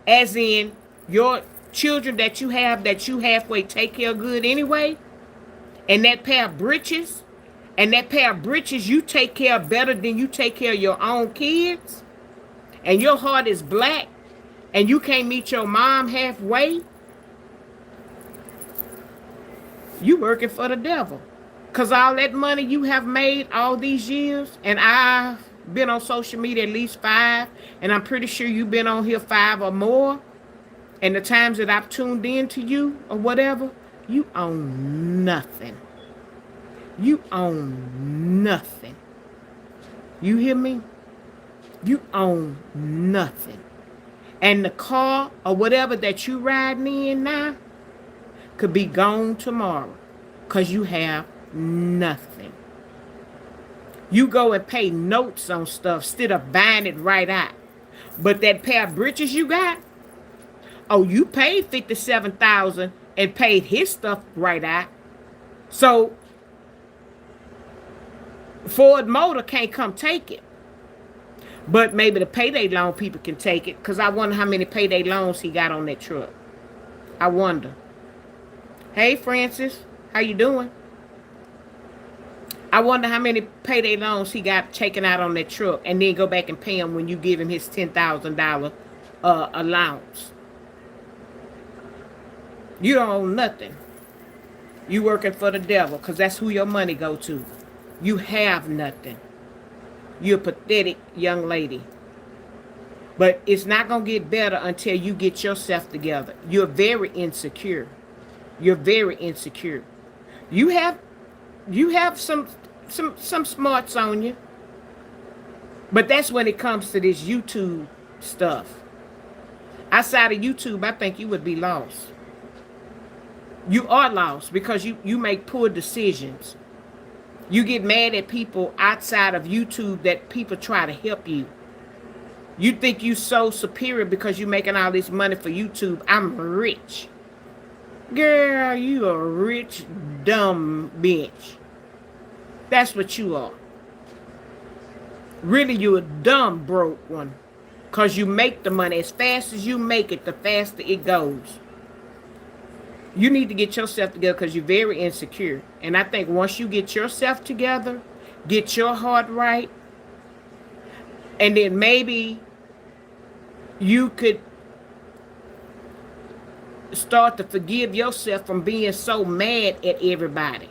as in your children that you halfway take care of good anyway, and that pair of britches you take care of better than you take care of your own kids, and your heart is black, and you can't meet your mom halfway, you working for the devil. Because all that money you have made all these years, and I've been on social media at least 5, and I'm pretty sure you've been on here 5 or more, and the times that I've tuned in to you or whatever, you own nothing. You own nothing. You hear me? You own nothing. And the car or whatever that you riding in now could be gone tomorrow because you have nothing. You go and pay notes on stuff instead of buying it right out. But that pair of britches you got, oh, you paid $57,000 and paid his stuff right out. So Ford Motor can't come take it. But maybe the payday loan people can take it, because I wonder how many payday loans he got on that truck. I wonder. Hey, Francis, how you doing? I wonder how many payday loans he got taken out on that truck, and then go back and pay him when you give him his $10,000 allowance. You don't own nothing. You working for the devil, because that's who your money go to. You have nothing. You're a pathetic young lady. But it's not going to get better until you get yourself together. You're very insecure. You're very insecure. You have some smarts on you. But that's when it comes to this YouTube stuff. Outside of YouTube, I think you would be lost. You are lost because you make poor decisions. You get mad at people outside of YouTube that people try to help you. You think you so superior because you're making all this money for YouTube. I'm rich. Girl, you a rich, dumb bitch. That's what you are. Really, you a dumb, broke one. Because you make the money. As fast as you make it, the faster it goes. You need to get yourself together because you're very insecure. And I think once you get yourself together, get your heart right, and then maybe you could start to forgive yourself from being so mad at everybody.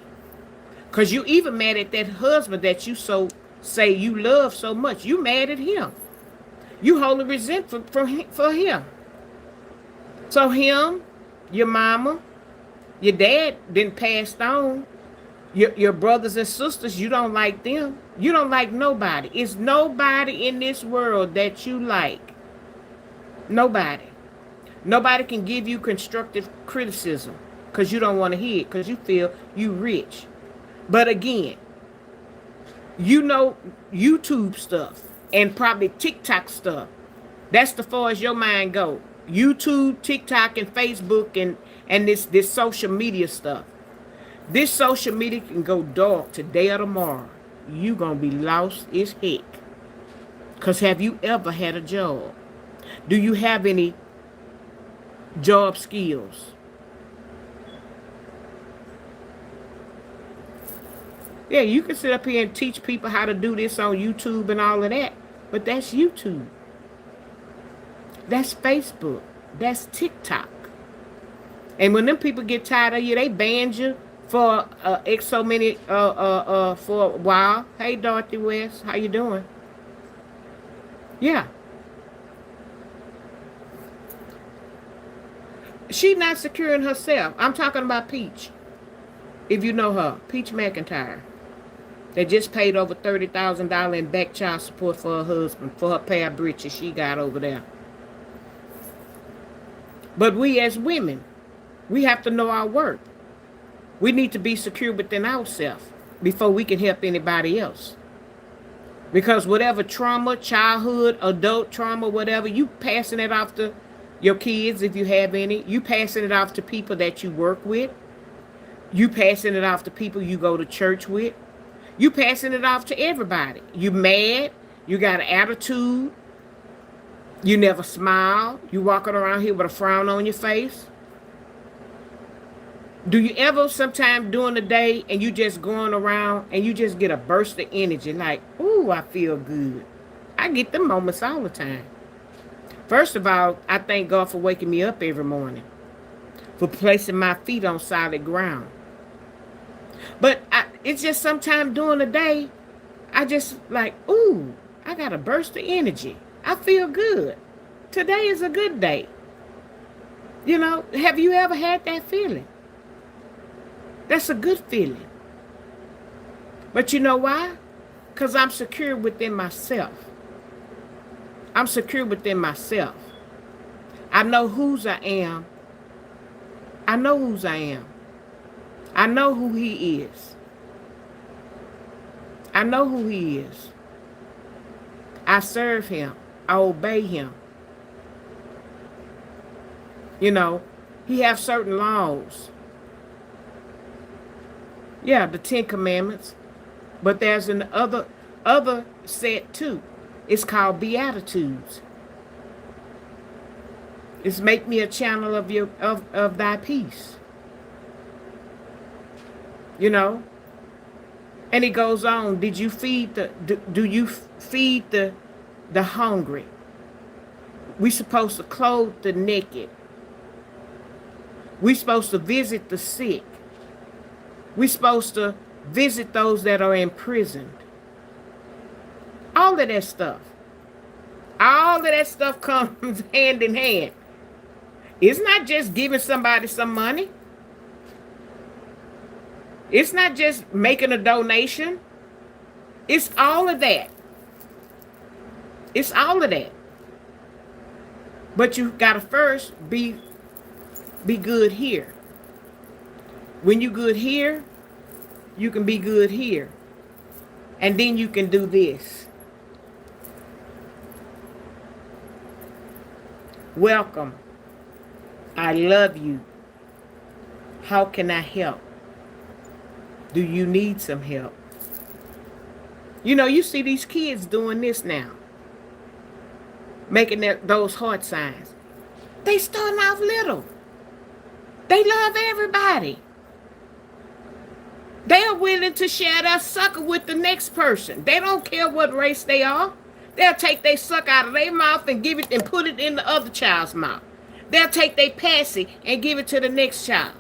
Because you even mad at that husband that you so say you love so much. You mad at him. You wholly resentful for him. So him, your mama, your dad didn't pass on. Your brothers and sisters, you don't like them. You don't like nobody. It's nobody in this world that you like. Nobody. Nobody can give you constructive criticism because you don't want to hear it because you feel you rich. But again, you know YouTube stuff and probably TikTok stuff. That's the far as your mind go. YouTube, TikTok, and Facebook and this social media stuff. This social media can go dark today or tomorrow. You gonna be lost as heck. Cause have you ever had a job? Do you have any job skills? Yeah, you can sit up here and teach people how to do this on YouTube and all of that, but that's YouTube. That's Facebook. That's TikTok. And when them people get tired of you, they ban you for so many for a while. Hey, Dorothy West, how you doing? Yeah. She not securing herself. I'm talking about Peach. If you know her, Peach McIntyre. They just paid over $30,000 in back child support for her husband, for her pair of britches she got over there. But we as women, we have to know our worth. We need to be secure within ourselves before we can help anybody else. Because whatever trauma, childhood, adult trauma, whatever, you passing it off to your kids if you have any. You passing it off to people that you work with. You passing it off to people you go to church with. You passing it off to everybody. You mad. You got an attitude. You never smile. You walking around here with a frown on your face. Do you ever sometime during the day and you just going around and you just get a burst of energy like, ooh, I feel good. I get them moments all the time. First of all, I thank God for waking me up every morning, for placing my feet on solid ground. But it's just sometime during the day, I just like, ooh, I got a burst of energy. I feel good. Today is a good day. You know, have you ever had that feeling? That's a good feeling. But you know why? Because I'm secure within myself. I'm secure within myself. I know whose I am. I know whose I am. I know who he is. I know who he is. I serve him. I obey him. You know, he has certain laws. Yeah, the 10 Commandments. But there's an other set too. It's called Beatitudes. It's make me a channel of thy peace. You know? And it goes on. Did you feed do you feed the hungry? We supposed to clothe the naked. We supposed to visit the sick. We supposed to visit those that are imprisoned. All of that stuff. All of that stuff comes hand in hand. It's not just giving somebody some money. It's not just making a donation. It's all of that. It's all of that. But you gotta first be good here. When you good here, you can be good here. And then you can do this. Welcome. I love you. How can I help? Do you need some help? You know, you see these kids doing this now. Making those heart signs. They starting off little. They love everybody. They are willing to share their sucker with the next person. They don't care what race they are. They'll take their sucker out of their mouth and give it and put it in the other child's mouth. They'll take their passy and give it to the next child.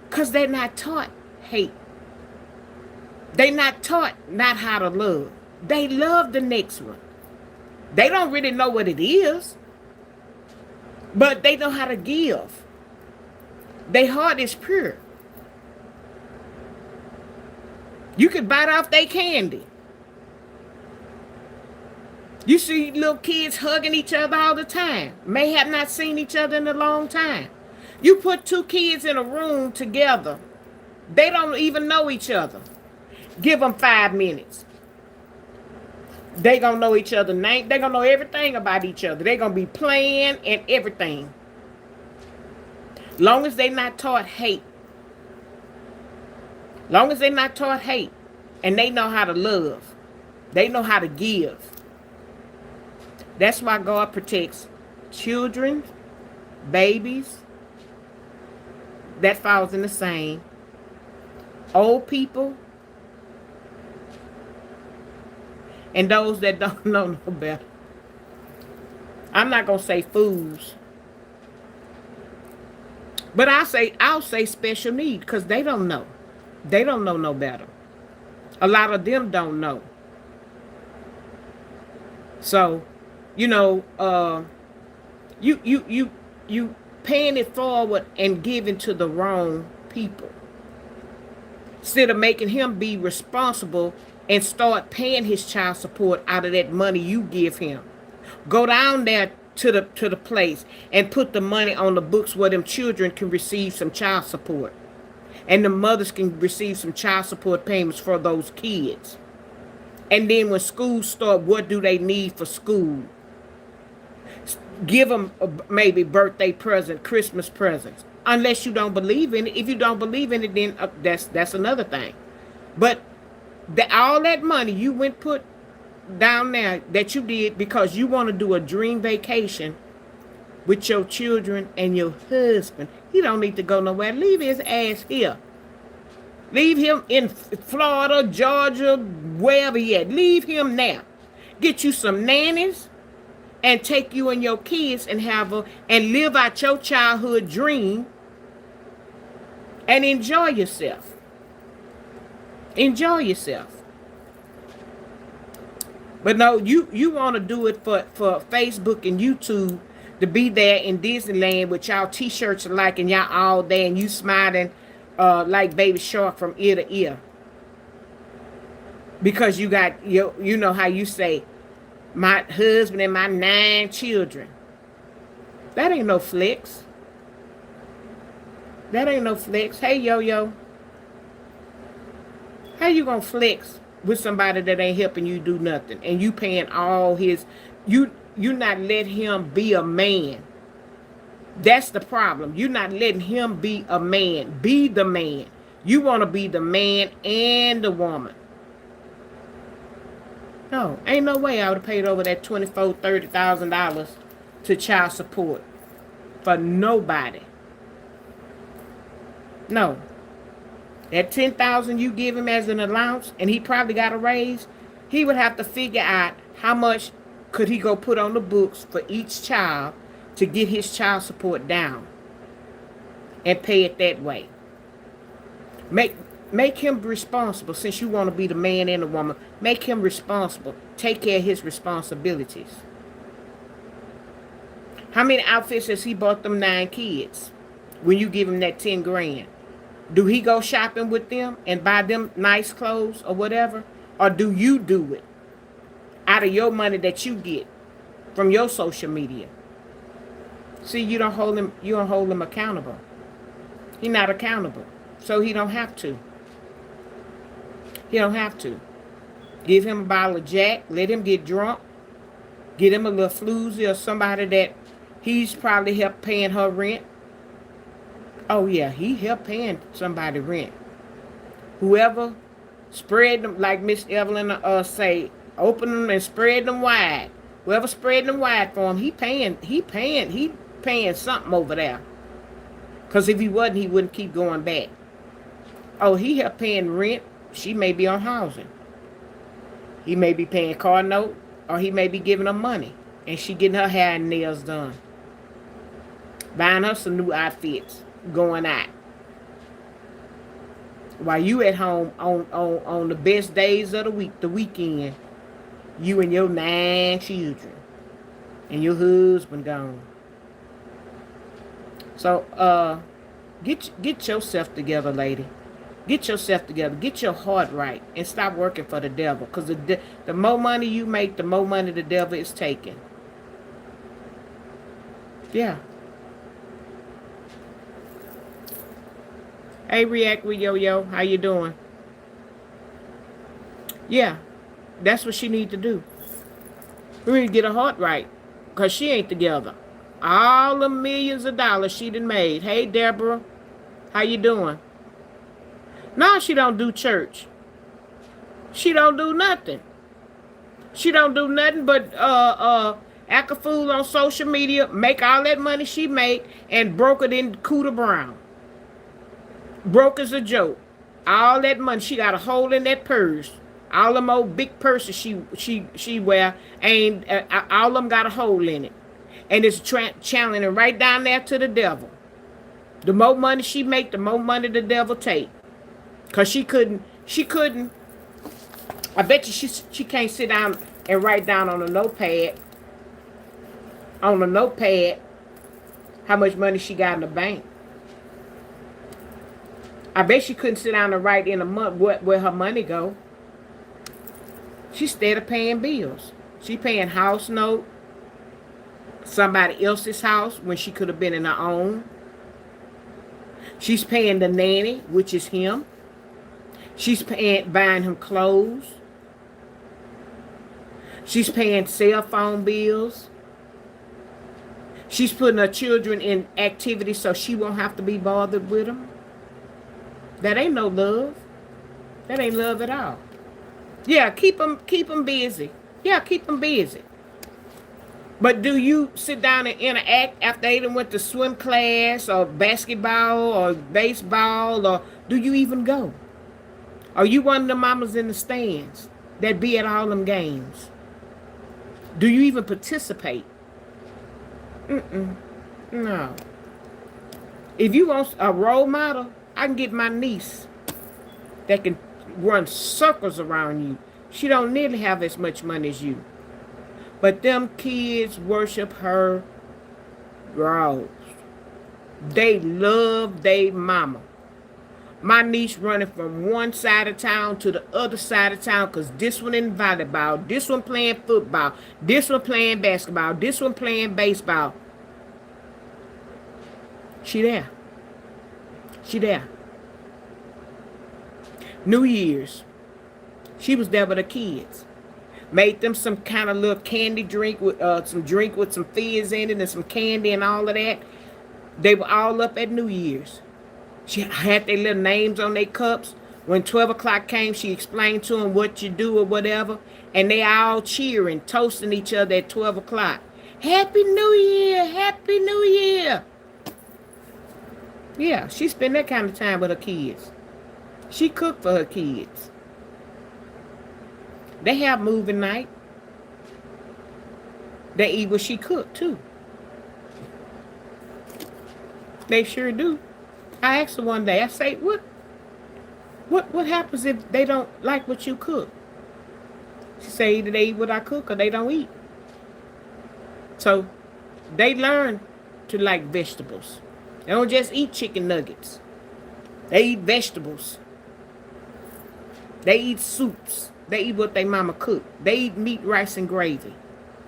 Because they're not taught hate. They're not taught not how to love. They love the next one. They don't really know what it is, but they know how to give. Their heart is pure. You could bite off their candy. You see little kids hugging each other all the time. May have not seen each other in a long time. You put two kids in a room together. They don't even know each other. Give them 5 minutes. They gonna know each other's name. They gonna know everything about each other. They gonna be playing and everything. Long as they not taught hate. Long as they not taught hate. And they know how to love. They know how to give. That's why God protects children, babies. That falls in the same. Old people. And those that don't know no better. I'm not going to say fools. But I'll say special need because they don't know. They don't know no better. A lot of them don't know. So, you know, you paying it forward and giving to the wrong people. Instead of making him be responsible and start paying his child support out of that money you give him. Go down there to the place and put the money on the books where them children can receive some child support. And the mothers can receive some child support payments for those kids. And then when school start, what do they need for school? Give them maybe birthday present, Christmas presents. Unless you don't believe in it. If you don't believe in it, then that's another thing. But all that money you went put down there that you did because you want to do a dream vacation with your children and your husband. He don't need to go nowhere. Leave his ass here. Leave him in Florida, Georgia, wherever he at. Leave him now. Get you some nannies and take you and your kids and and live out your childhood dream and enjoy yourself. Enjoy yourself. But no, you want to do it for Facebook and YouTube to be there in Disneyland with y'all t-shirts alike and y'all all there and you smiling like Baby Shark from ear to ear. Because you got, you know how you say, my husband and my 9 children. That ain't no flex. That ain't no flex. Hey, yo. How you gonna flex with somebody that ain't helping you do nothing? And you paying all his, you not letting him be a man. That's the problem. You're not letting him be a man. Be the man. You want to be the man and the woman. No, ain't no way I would have paid over that $24,000, $30,000 to child support for nobody. No. That $10,000 you give him as an allowance, and he probably got a raise, he would have to figure out how much could he go put on the books for each child to get his child support down and pay it that way. Make him responsible. Since you want to be the man and the woman, make him responsible. Take care of his responsibilities. How many outfits has he bought them 9 kids when you give him that 10 grand? Do he go shopping with them and buy them nice clothes or whatever? Or do you do it out of your money that you get from your social media? See, you don't hold him accountable. He's not accountable. So he don't have to. He don't have to. Give him a bottle of Jack. Let him get drunk. Get him a little floozy or somebody that he's probably helped paying her rent. Oh, yeah, he helped paying somebody rent. Whoever spread them, like Miss Evelyn say, open them and spread them wide. Whoever spread them wide for him, he paying something over there. Because if he wasn't, he wouldn't keep going back. Oh, he helped paying rent. She may be on housing. He may be paying car note, or he may be giving her money. And she getting her hair and nails done. Buying her some new outfits. Going out. While you at home on the best days of the week, the weekend, you and your 9 children. And your husband gone. So, get yourself together, lady. Get yourself together. Get your heart right. And stop working for the devil. Because the more money you make, the more money the devil is taking. Yeah. Hey, React with Yo-Yo. How you doing? Yeah. That's what she need to do. We need to get her heart right. Because she ain't together. All the millions of dollars she done made. Hey, Deborah. How you doing? No, she don't do church. She don't do nothing. She don't do nothing but act a fool on social media, make all that money she make, and broke it in Cooter Brown. Broke as a joke. All that money, she got a hole in that purse. All them old big purses she wear, ain't all of them got a hole in it. And it's channeling right down there to the devil. The more money she make, the more money the devil take. Cause she couldn't, I bet you she can't sit down and write down on a notepad, how much money she got in the bank. I bet she couldn't sit down and write in a month where her money go. She's instead of paying bills. She paying house note, somebody else's house when she could have been in her own. She's paying the nanny, which is him. She's buying him clothes. She's paying cell phone bills. She's putting her children in activities so she won't have to be bothered with them. That ain't no love. That ain't love at all. Yeah, keep them busy. Yeah, keep them busy. But do you sit down and interact after they done went to swim class or basketball or baseball, or do you even go? Are you one of the mamas in the stands that be at all them games? Do you even participate? No. If you want a role model, I can get my niece that can run circles around you. She don't nearly have as much money as you. But them kids worship her gross. They love their mama. My niece running from one side of town to the other side of town because this one in volleyball, this one playing football, this one playing basketball, this one playing baseball. She there. She there. New Year's. She was there with her kids. Made them some kind of little candy drink with some drink with some fizz in it and some candy and all of that. They were all up at New Year's. She had their little names on their cups. When 12 o'clock came, she explained to them what you do or whatever. And they all cheering, toasting each other at 12 o'clock. Happy New Year! Happy New Year! Yeah, she spent that kind of time with her kids. She cooked for her kids. They have moving night. They eat what she cooked too. They sure do. I asked her one day, I say, what happens if they don't like what you cook? She say either they eat what I cook or they don't eat. So they learn to like vegetables. They don't just eat chicken nuggets. They eat vegetables. They eat soups. They eat what their mama cooked. They eat meat, rice, and gravy.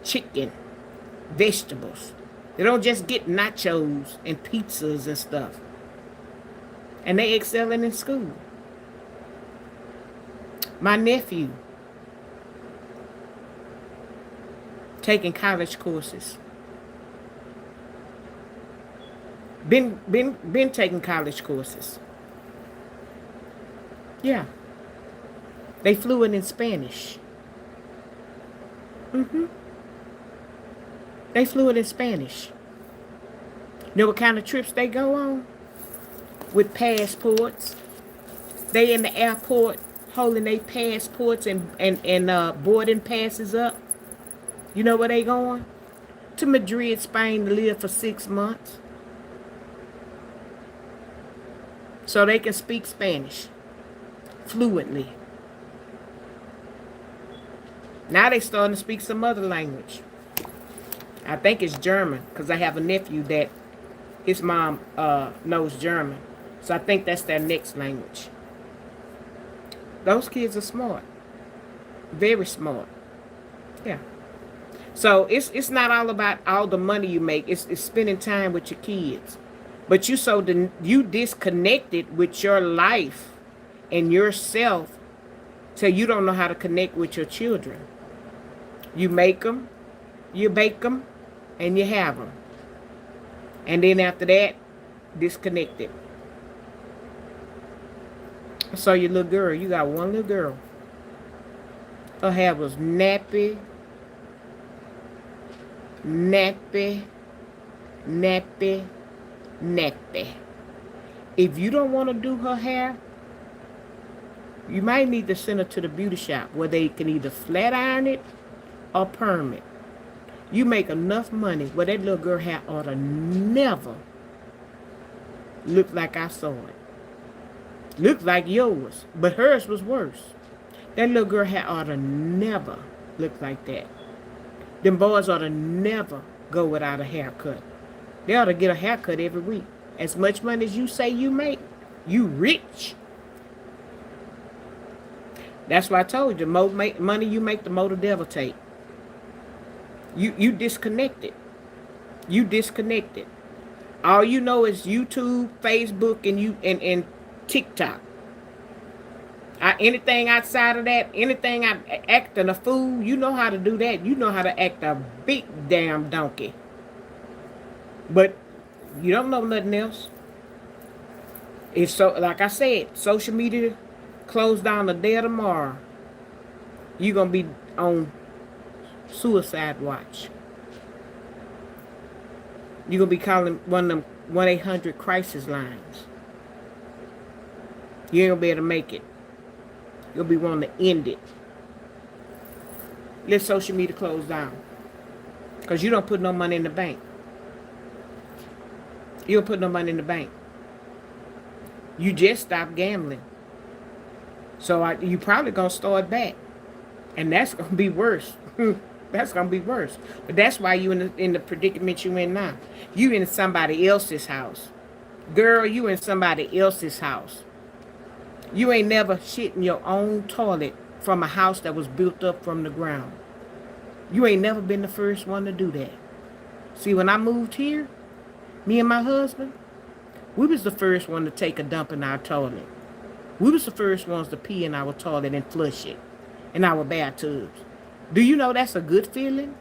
Chicken. Vegetables. They don't just get nachos and pizzas and stuff. And they excelling in school. My nephew taking college courses. Been taking college courses. Yeah. They fluent in Spanish. They fluent in Spanish. You know what kind of trips they go on? with passports. They in the airport holding their passports and boarding passes up. You know where they going? To Madrid, Spain to live for 6 months. So they can speak Spanish fluently. Now they starting to speak some other language. I think it's German, because I have a nephew that his mom knows German. So I think that's their next language. Those kids are smart. Very smart. Yeah. So it's not all about all the money you make. It's spending time with your kids. But you disconnected with your life and yourself till you don't know how to connect with your children. You make them, you bake them, and you have them. And then after that, disconnected. So your little girl, you got one little girl. Her hair was nappy, nappy, nappy, nappy. If you don't want to do her hair, you might need to send her to the beauty shop where they can either flat iron it or perm it. You make enough money where that little girl hair ought to never look like I saw it. Looked like yours, but hers was worse. That little girl hair ought to never look like that. Them boys ought to never go without a haircut. They ought to get a haircut every week. As much money as you say you make, you rich. That's why I told you, the more money you make, the more the devil take. You disconnected. You disconnected. All you know is YouTube, Facebook, and TikTok. Anything outside of that, anything I acting a fool, you know how to do that. You know how to act a big damn donkey. But you don't know nothing else. It's so, like I said, social media closed down the day of tomorrow. You're gonna be on suicide watch. You're gonna be calling one of them 1-800 crisis lines. You ain't gonna be able to make it. You'll be wanting to end it. Let social media close down. Because you don't put no money in the bank. You don't put no money in the bank. You just stopped gambling. So you probably going to start back. And that's going to be worse. That's going to be worse. But that's why you in the predicament you in now. You in somebody else's house. Girl, you in somebody else's house. You ain't never shit in your own toilet from a house that was built up from the ground. You ain't never been the first one to do that. See, when I moved here, me and my husband, we was the first one to take a dump in our toilet. We was the first ones to pee in our toilet and flush it in our bathtubs. Do you know that's a good feeling?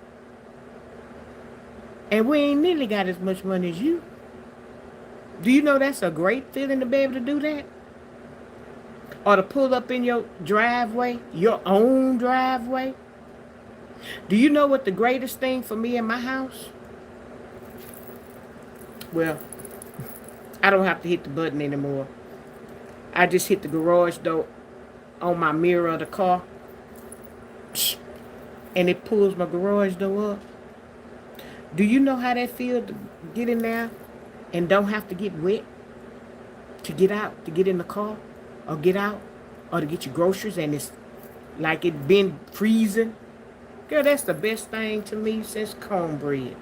And we ain't nearly got as much money as you. Do you know that's a great feeling to be able to do that? Or to pull up in your driveway, your own driveway. Do you know what the greatest thing for me in my house? Well, I don't have to hit the button anymore. I just hit the garage door on my mirror of the car. And it pulls my garage door up. Do you know how that feels to get in there and don't have to get wet? To get out, to get in the car? Or get out, or to get your groceries, and it's like it been freezing. Girl, that's the best thing to me since cornbread.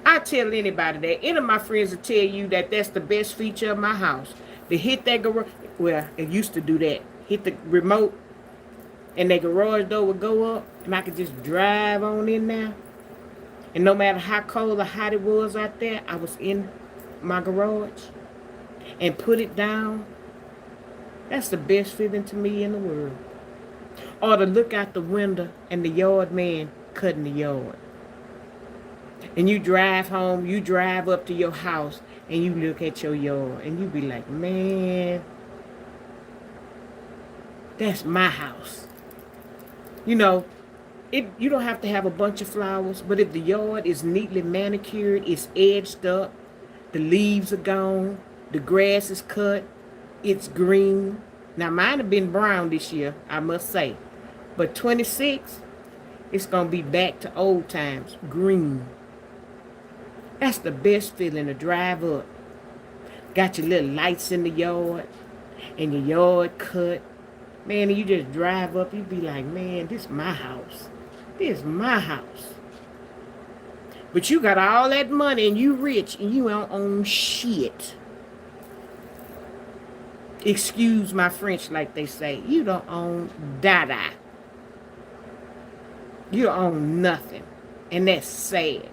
I tell anybody that. Any of my friends will tell you that that's the best feature of my house. To hit that garage, well, it used to do that. Hit the remote, and that garage door would go up, and I could just drive on in there. And no matter how cold or hot it was out there, I was in my garage and put it down. That's the best feeling to me in the world. Or to look out the window and the yard man cutting the yard. And you drive home, you drive up to your house, and you look at your yard, and you be like, man, that's my house. You know, you don't have to have a bunch of flowers, but if the yard is neatly manicured, it's edged up, the leaves are gone, The grass is cut. It's green. Now mine have been brown this year, I must say. But 26, it's going to be back to old times. Green. That's the best feeling to drive up. Got your little lights in the yard. And your yard cut. Man, and you just drive up. You be like, man, this is my house. This is my house. But you got all that money and you rich and you don't own shit. Excuse my French, like they say. You don't own dada. You don't own nothing. And that's sad.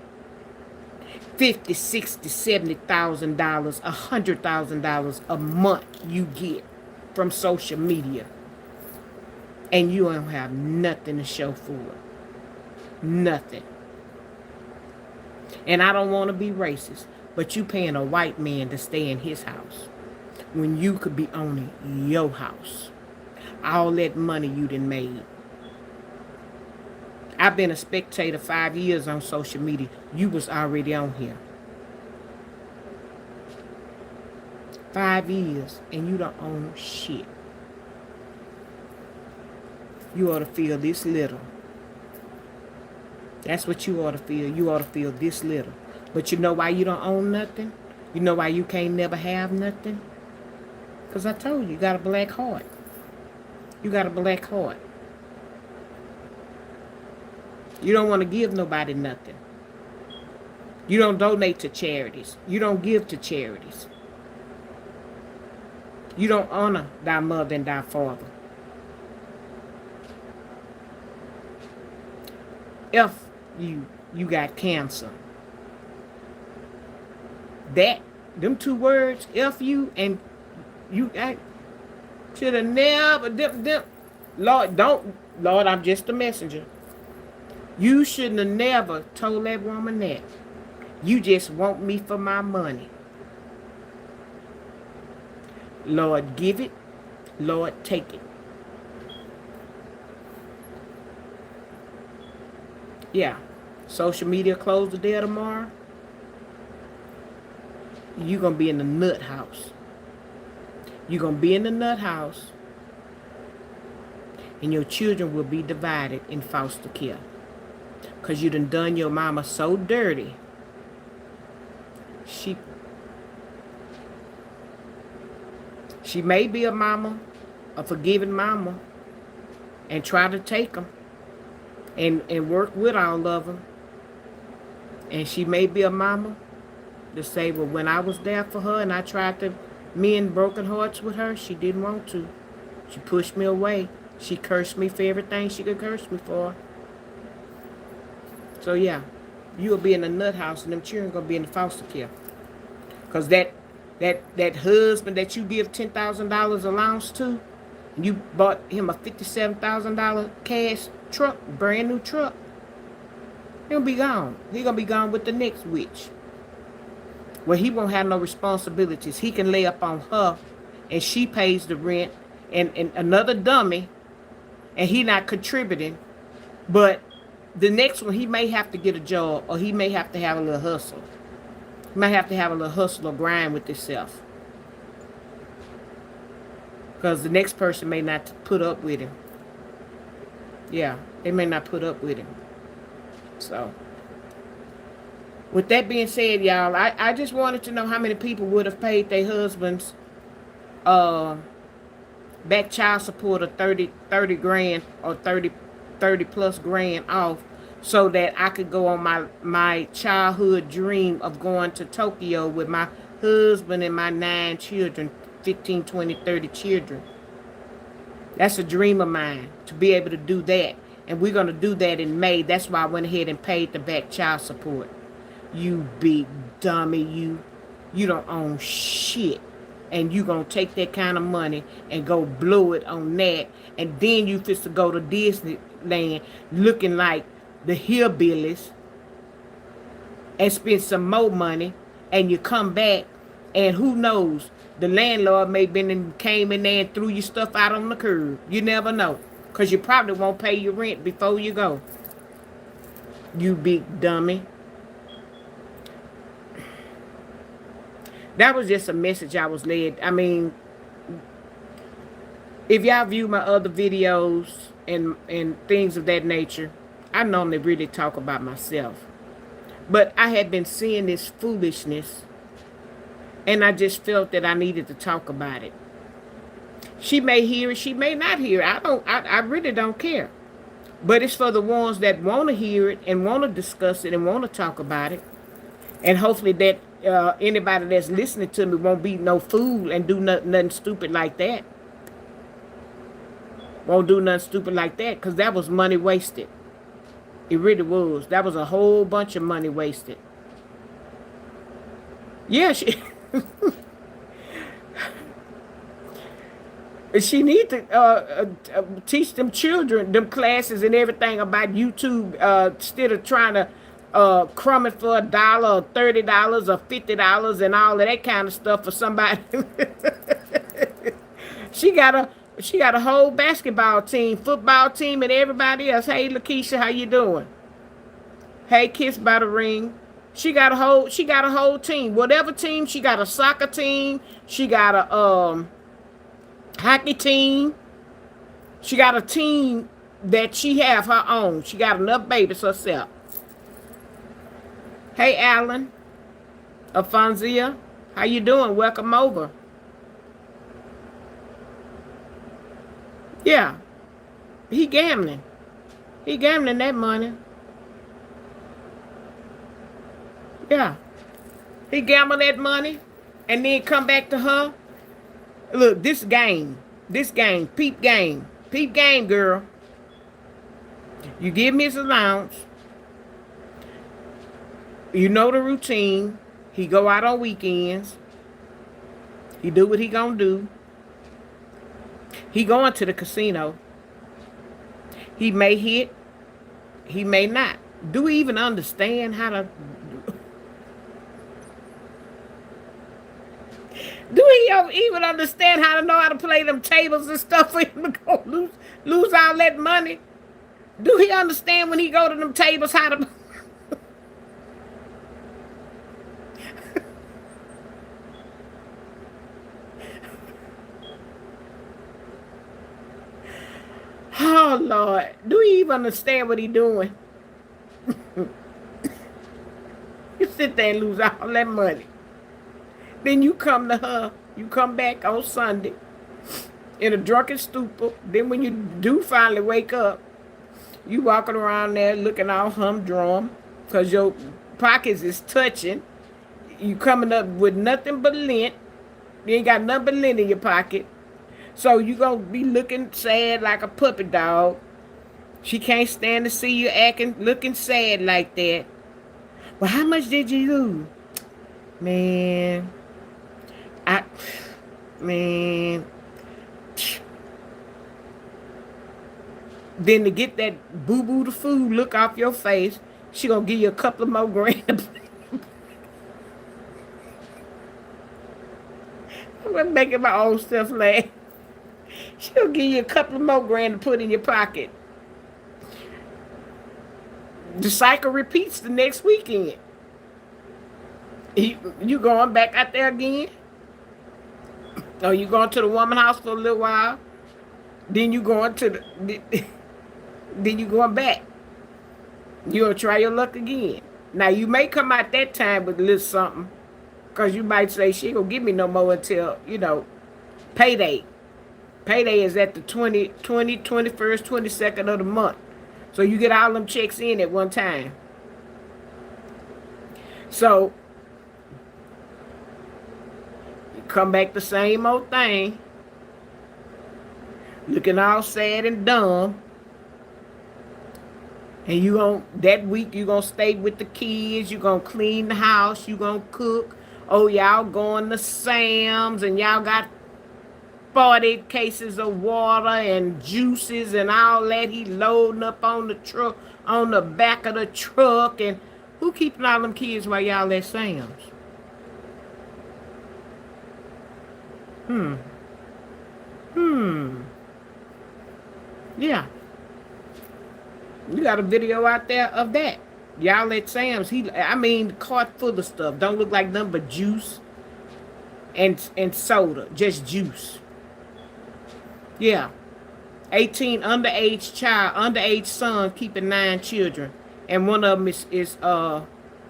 $50,000, $60,000, $70,000, $100,000 a month you get from social media. And you don't have nothing to show for it. Nothing. And I don't want to be racist, but you paying a white man to stay in his house when you could be owning your house. All that money you done made. I've been a spectator 5 years on social media. You was already on here. 5 years and you don't own shit. You ought to feel this little. That's what you ought to feel. You ought to feel this little. But you know why you don't own nothing? You know why you can't never have nothing? Because I told you, you got a black heart. You got a black heart. You don't want to give nobody nothing. You don't donate to charities. You don't give to charities. You don't honor thy mother and thy father. If you got cancer. Them two words, F you and you should have never, Lord, I'm just a messenger. You shouldn't have never told that woman that. You just want me for my money. Lord, give it. Lord, take it. Yeah. Social media closed the day tomorrow. You're going to be in the nut house. You're going to be in the nut house. And your children will be divided in foster care. Because you done your mama so dirty. She may be a mama, a forgiving mama, and try to take them and work with all of them. And she may be a mama to say, well, when I was there for her and I tried to mend broken hearts with her, she didn't want to. She pushed me away. She cursed me for everything she could curse me for. So yeah, you'll be in the nut house and them children going to be in the foster care. Because that husband that you give $10,000 allowance to, and you bought him a $57,000 cash truck, brand new truck, he'll be gone. He's going to be gone with the next witch. Well, he won't have no responsibilities. He can lay up on her, and she pays the rent, and another dummy, and he not contributing. But the next one, he may have to get a job, or he may have to have a little hustle. He might have to have a little hustle or grind with himself. Because the next person may not put up with him. Yeah, they may not put up with him. So, with that being said, y'all, I just wanted to know how many people would have paid their husbands back child support of 30 grand or 30 plus grand off, so that I could go on my childhood dream of going to Tokyo with my husband and my 9 children, 15, 20, 30 children. That's a dream of mine, to be able to do that. And we're going to do that in May. That's why I went ahead and paid the back child support. You big dummy, you don't own shit. And you going to take that kind of money and go blow it on that. And then you fit to go to Disneyland looking like the hillbillies and spend some more money. And you come back and who knows, the landlord may came in there and threw your stuff out on the curb. You never know. Because you probably won't pay your rent before you go. You big dummy. That was just a message I was led. I mean, if y'all view my other videos and things of that nature, I normally really talk about myself. But I had been seeing this foolishness, and I just felt that I needed to talk about it. She may hear it, she may not hear it. I really don't care. But it's for the ones that want to hear it and want to discuss it and want to talk about it. And hopefully that anybody that's listening to me won't be no fool and do nothing stupid like that. Won't do nothing stupid like that, because that was money wasted. It really was. That was a whole bunch of money wasted. Yeah, she need to teach them children, them classes and everything about YouTube, instead of trying to crumb it for $1 or $30 or $50 and all of that kind of stuff for somebody. she got a whole basketball team, football team, and everybody else. Hey, Lakeisha, how you doing? Hey, Kiss by the Ring. She got a whole team. Whatever team, she got a soccer team. She got a hockey team. She got a team that she have her own. She got enough babies herself. Hey, Alan, Afonzia, how you doing? Welcome over. Yeah, he gambling. He gambling that money. Yeah, he gamble that money, and then come back to her. Look, this game, peep game, girl. You give me his allowance. You know the routine. He go out on weekends. He do what he gonna do. He going to the casino. He may hit. He may not. Do we even understand how to? Do he even understand how to know how to play them tables and stuff for him to go lose all that money? Do he understand when he go to them tables how to? Oh Lord, do he even understand what he doing? You sit there and lose all that money. Then you come to her. You come back on Sunday in a drunken stupor. Then when you do finally wake up, you walking around there looking all humdrum because your pockets is touching. You coming up with nothing but lint. You ain't got nothing but lint in your pocket. So you gonna be looking sad like a puppy dog. She can't stand to see you looking sad like that. Well, how much did you lose? Man. Man. Then to get that boo-boo the food look off your face, she gonna give you a couple of more grand. I'm making my own self laugh. She'll give you a couple of more grand to put in your pocket. The cycle repeats the next weekend. You going back out there again? Or you going to the woman house for a little while? Then you going to then you going back. You gonna try your luck again. Now you may come out that time with a little something, because you might say she ain't gonna give me no more until, payday. Payday is at the 21st, 22nd of the month. So you get all them checks in at one time. So you come back the same old thing. Looking all sad and dumb. And that week you gonna stay with the kids, you gonna clean the house, you gonna cook. Oh, y'all going to Sam's and y'all got 40 cases of water and juices and all that. He loading up on the truck, on the back of the truck. And who keeping all them kids while y'all at Sam's? Yeah. You got a video out there of that. Y'all at Sam's. Cart full of stuff. Don't look like nothing but juice. and soda, just juice. Yeah. 18 underage son keeping 9 children. And one of them is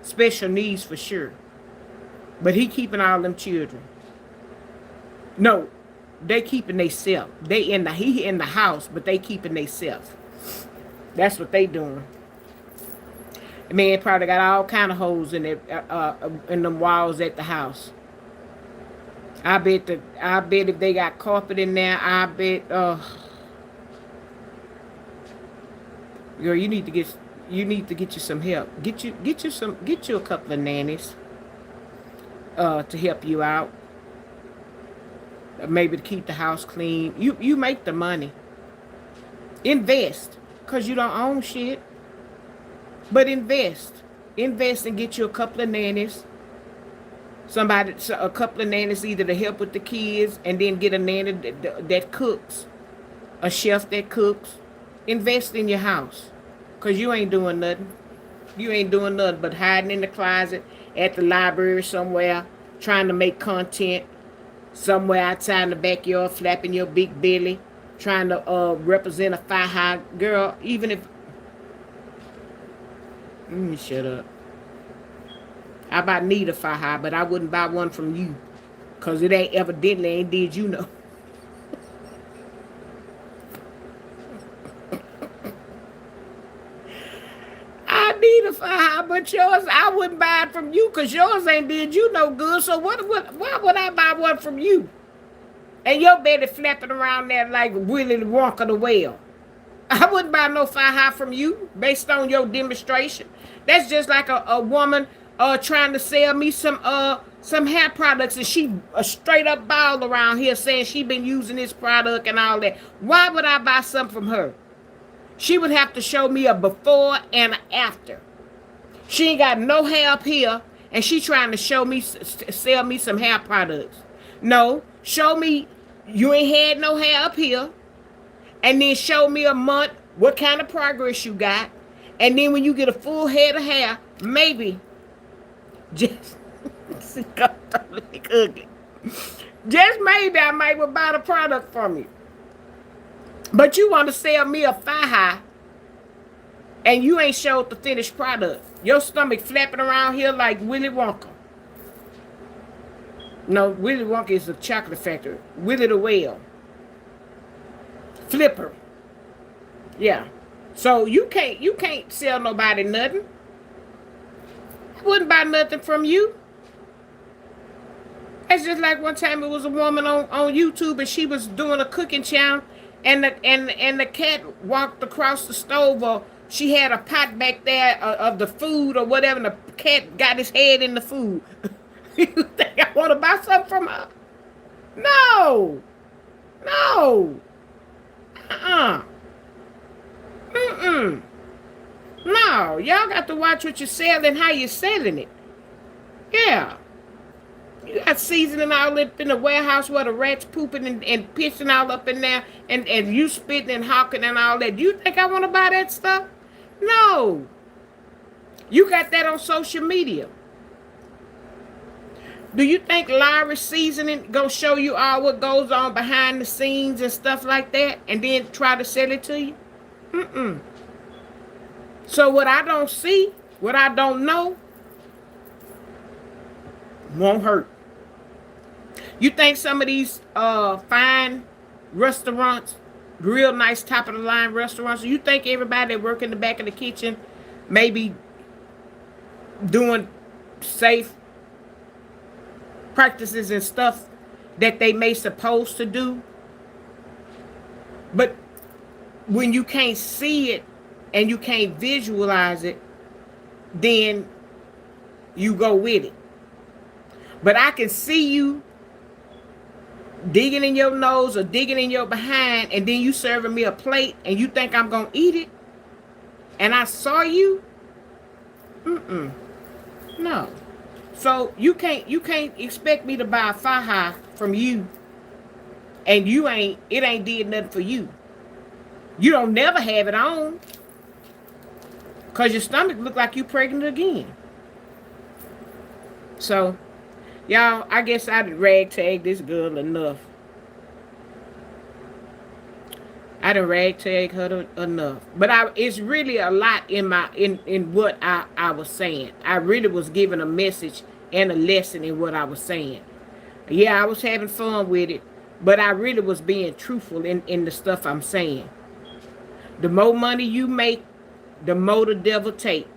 special needs for sure. But he keeping all them children. No, they keeping they self. He in the house, but they keeping they self. That's what they doing. The man probably got all kind of holes in it in them walls at the house. I bet if they got carpet in there, I bet girl, you need to get you some help. Get you a couple of nannies to help you out. Maybe to keep the house clean. You make the money. Invest, cause you don't own shit. But invest and get you a couple of nannies. A couple of nannies either to help with the kids, and then get a nanny that cooks, a chef that cooks. Invest in your house, cause you ain't doing nothing. You ain't doing nothing but hiding in the closet, at the library somewhere, trying to make content, somewhere outside in the backyard, flapping your big belly, trying to represent a Faja girl. Even if, let me shut up. I about need a Faja, but I wouldn't buy one from you, cause it ain't evidently ain't did you know. I need a Faja, but yours I wouldn't buy it from you, cause yours ain't did you no good. So why would I buy one from you? And your belly flapping around there like Willy Wonka the whale. I wouldn't buy no Faja from you based on your demonstration. That's just like a woman trying to sell me some hair products, and she a straight up ball around here saying she been using this product and all that. Why would I buy something from her? She would have to show me a before and after. She ain't got no hair up here, and she trying to sell me some hair products. No, show me you ain't had no hair up here, and then show me a month what kind of progress you got, and then when you get a full head of hair, maybe just ugly. Just maybe I might will buy the product from you. But you want to sell me a Faja, and you ain't showed the finished product. Your stomach flapping around here like Willy Wonka. No, Willy Wonka is a chocolate factory. Willy the whale. Flipper. Yeah. So you can't sell nobody nothing. I wouldn't buy nothing from you. It's just like one time it was a woman on YouTube, and she was doing a cooking channel, and the cat walked across the stove, or she had a pot back there of the food or whatever, and the cat got his head in the food. You think I want to buy something from her? No. No. No. Y'all got to watch what you're selling, how you're selling it. Yeah. You got seasoning all up in the warehouse where the rats pooping and pissing all up in there, and you spitting and hawking and all that. Do you think I want to buy that stuff? No. You got that on social media. Do you think Lawry's seasoning gonna show you all what goes on behind the scenes and stuff like that, and then try to sell it to you? So what I don't see, what I don't know, won't hurt. You think some of these fine restaurants, real nice top of the line restaurants, you think everybody that work in the back of the kitchen maybe doing safe practices and stuff that they may supposed to do? But when you can't see it and you can't visualize it, then you go with it. But I can see you digging in your nose or digging in your behind, and then you serving me a plate and you think I'm gonna eat it, and I saw you. No. So you can't expect me to buy a Faja from you, and it ain't did nothing for you. You don't never have it on, cause your stomach look like you pregnant again. So Y'all, I guess I done ragtag this girl enough. I done ragtag her enough. But it's really a lot in what I was saying. I really was giving a message and a lesson in what I was saying. Yeah, I was having fun with it, but I really was being truthful in the stuff I'm saying. The more money you make, the more the devil take.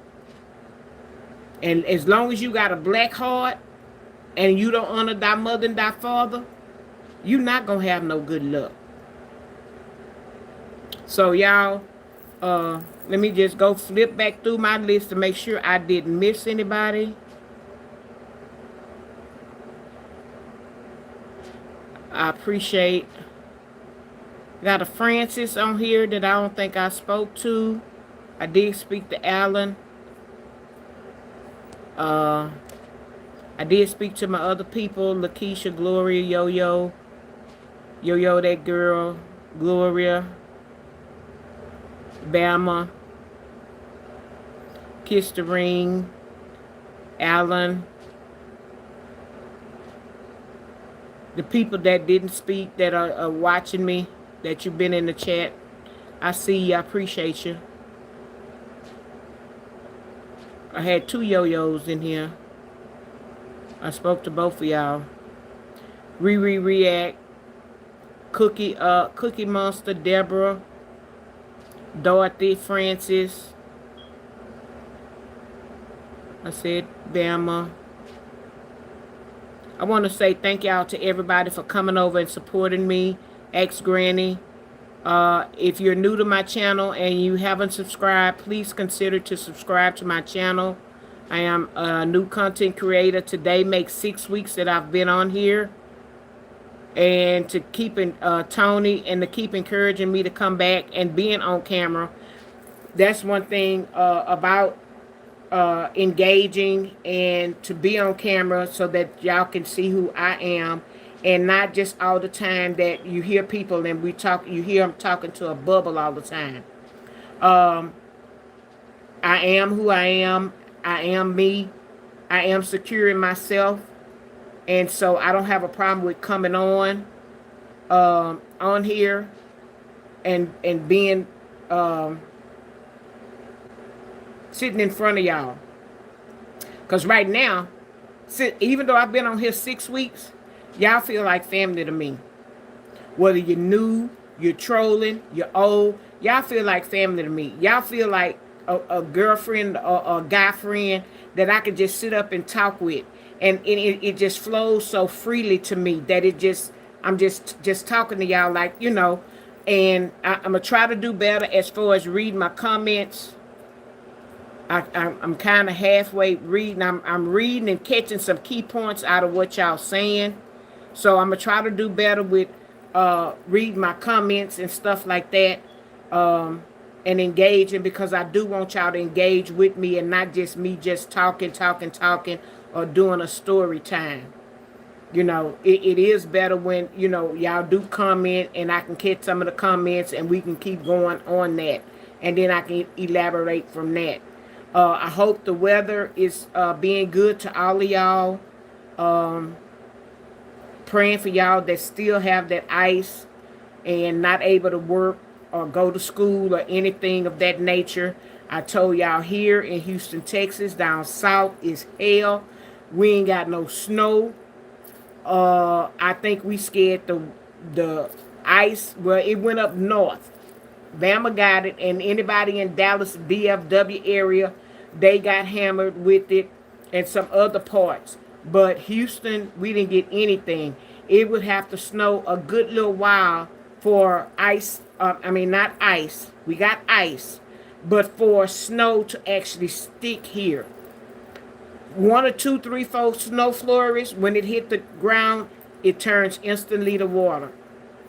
And as long as you got a black heart and you don't honor thy mother and thy father, you're not going to have no good luck. So, y'all, let me just go flip back through my list to make sure I didn't miss anybody. I appreciate. Got a Francis on here that I don't think I spoke to. I did speak to Alan. I did speak to my other people, Lakeisha, Gloria, Yo-Yo, that girl, Gloria, Bama, Kiss the Ring, Alan. The people that didn't speak that are watching me, that you've been in the chat, I see you. I appreciate you. I had 2 yo-yos in here. I spoke to both of y'all. React, Cookie Monster, Deborah, Dorothy, Francis. I said Bama. I want to say thank y'all to everybody for coming over and supporting me. Ex-Granny. If you're new to my channel and you haven't subscribed, please consider to subscribe to my channel. I am a new content creator. Today makes 6 weeks that I've been on here. And to keep Tony and to keep encouraging me to come back and being on camera. That's one thing about engaging and to be on camera so that y'all can see who I am, and not just all the time that you hear people and you hear them talking to a bubble all the time. I am who I am. I am me. I am secure in myself, and so I don't have a problem with coming on here and being sitting in front of y'all. Because right now, even though I've been on here 6 weeks, y'all feel like family to me. Whether you're new, you're trolling, you're old, y'all feel like family to me. Y'all feel like a girlfriend or a guy friend that I can just sit up and talk with. And it just flows so freely to me that I'm just talking to y'all like, you know. And I'm going to try to do better as far as reading my comments. I'm kind of halfway reading. I'm reading and catching some key points out of what y'all saying. So I'm going to try to do better with reading my comments and stuff like that. And engaging, because I do want y'all to engage with me and not just me just talking or doing a story time. You know, it is better when, you know, y'all do comment and I can catch some of the comments and we can keep going on that. And then I can elaborate from that. I hope the weather is being good to all of y'all. Praying for y'all that still have that ice and not able to work or go to school or anything of that nature. I told y'all here in Houston, Texas, down south is hell. We ain't got no snow. I think we scared the ice. Well, it went up north. Bama got it, and anybody in Dallas, DFW area, they got hammered with it, and some other parts. But Houston, we didn't get anything. It would have to snow a good little while for ice. Not ice. We got ice, but for snow to actually stick here. 1 or 2, 3, 4 snow flurries, when it hit the ground, it turns instantly to water.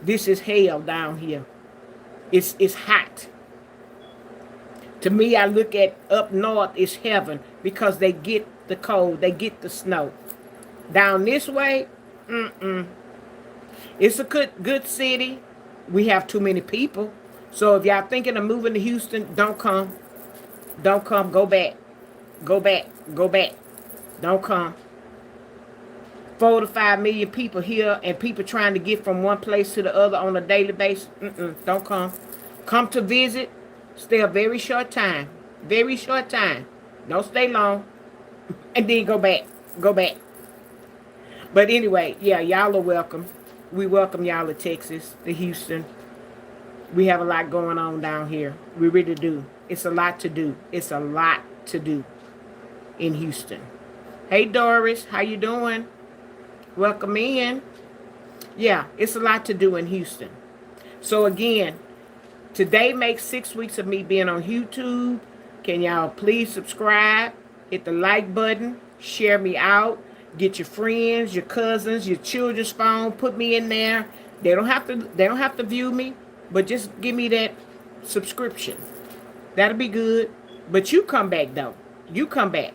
This is hell down here. It's hot. To me, I look at up north is heaven because they get the cold, they get the snow. Down this way, it's a good city. We have too many people. So if y'all thinking of moving to Houston, don't come. Don't come. Go back. Go back. Go back. Don't come. 4 to 5 million people here and people trying to get from one place to the other on a daily basis. Don't come. Come to visit. Stay a very short time. Very short time. Don't stay long. And then go back. Go back. But anyway, yeah, y'all are welcome. We welcome y'all to Texas, to Houston. We have a lot going on down here. We really do. It's a lot to do. It's a lot to do in Houston. Hey Doris, how you doing? Welcome in. Yeah, it's a lot to do in Houston. So again, today makes 6 weeks of me being on YouTube. Can y'all please subscribe, hit the like button, share me out, get your friends, your cousins, your children's phone, put me in there. They don't have to view me, but just give me that subscription. That'll be good. But you come back though. You come back.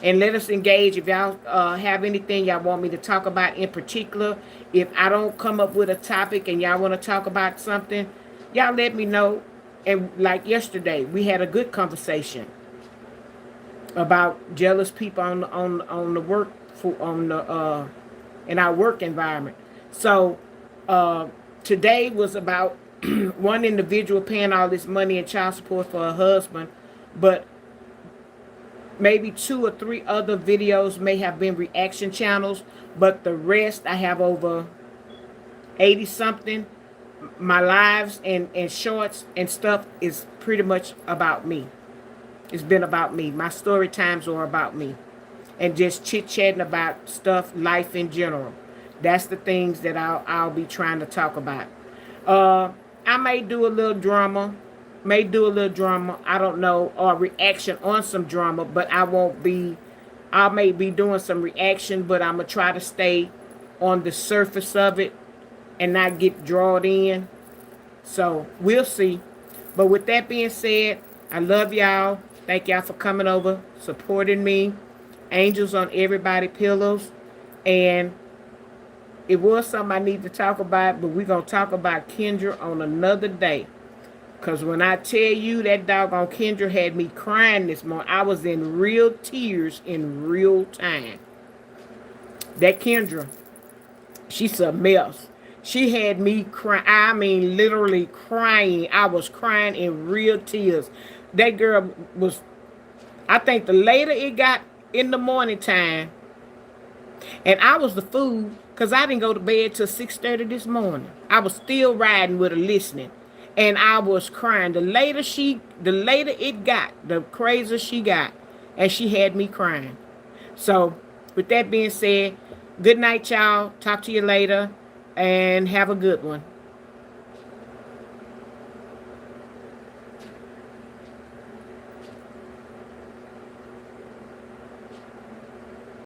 And let us engage. If y'all have anything y'all want me to talk about in particular, if I don't come up with a topic and y'all want to talk about something, y'all let me know. And like yesterday, we had a good conversation about jealous people on the work in our work environment. So today was about one individual paying all this money in child support for her husband, but maybe 2 or 3 other videos may have been reaction channels, but the rest, I have over 80 something. My lives and shorts and stuff is pretty much about me. It's been about me. My story times are about me. And just chit-chatting about stuff, life in general. That's the things that I'll be trying to talk about. I may do a little drama. I don't know, or reaction on some drama, but I may be doing some reaction, but I'm going to try to stay on the surface of it and not get drawn in. So we'll see. But with that being said, I love y'all. Thank y'all for coming over, supporting me. Angels on everybody's pillows. And it was something I need to talk about, but we're going to talk about Kendra on another day. Because when I tell you that doggone Kendra had me crying this morning, I was in real tears in real time. That Kendra, she's a mess. She had me crying. I mean, literally crying. I was crying in real tears. That girl was, I think the later it got in the morning time, and I was the fool, because I didn't go to bed till 6:30 this morning. I was still riding with her listening. And I was crying. The later it got, the crazier she got. And she had me crying. So, with that being said, good night, y'all. Talk to you later. And have a good one.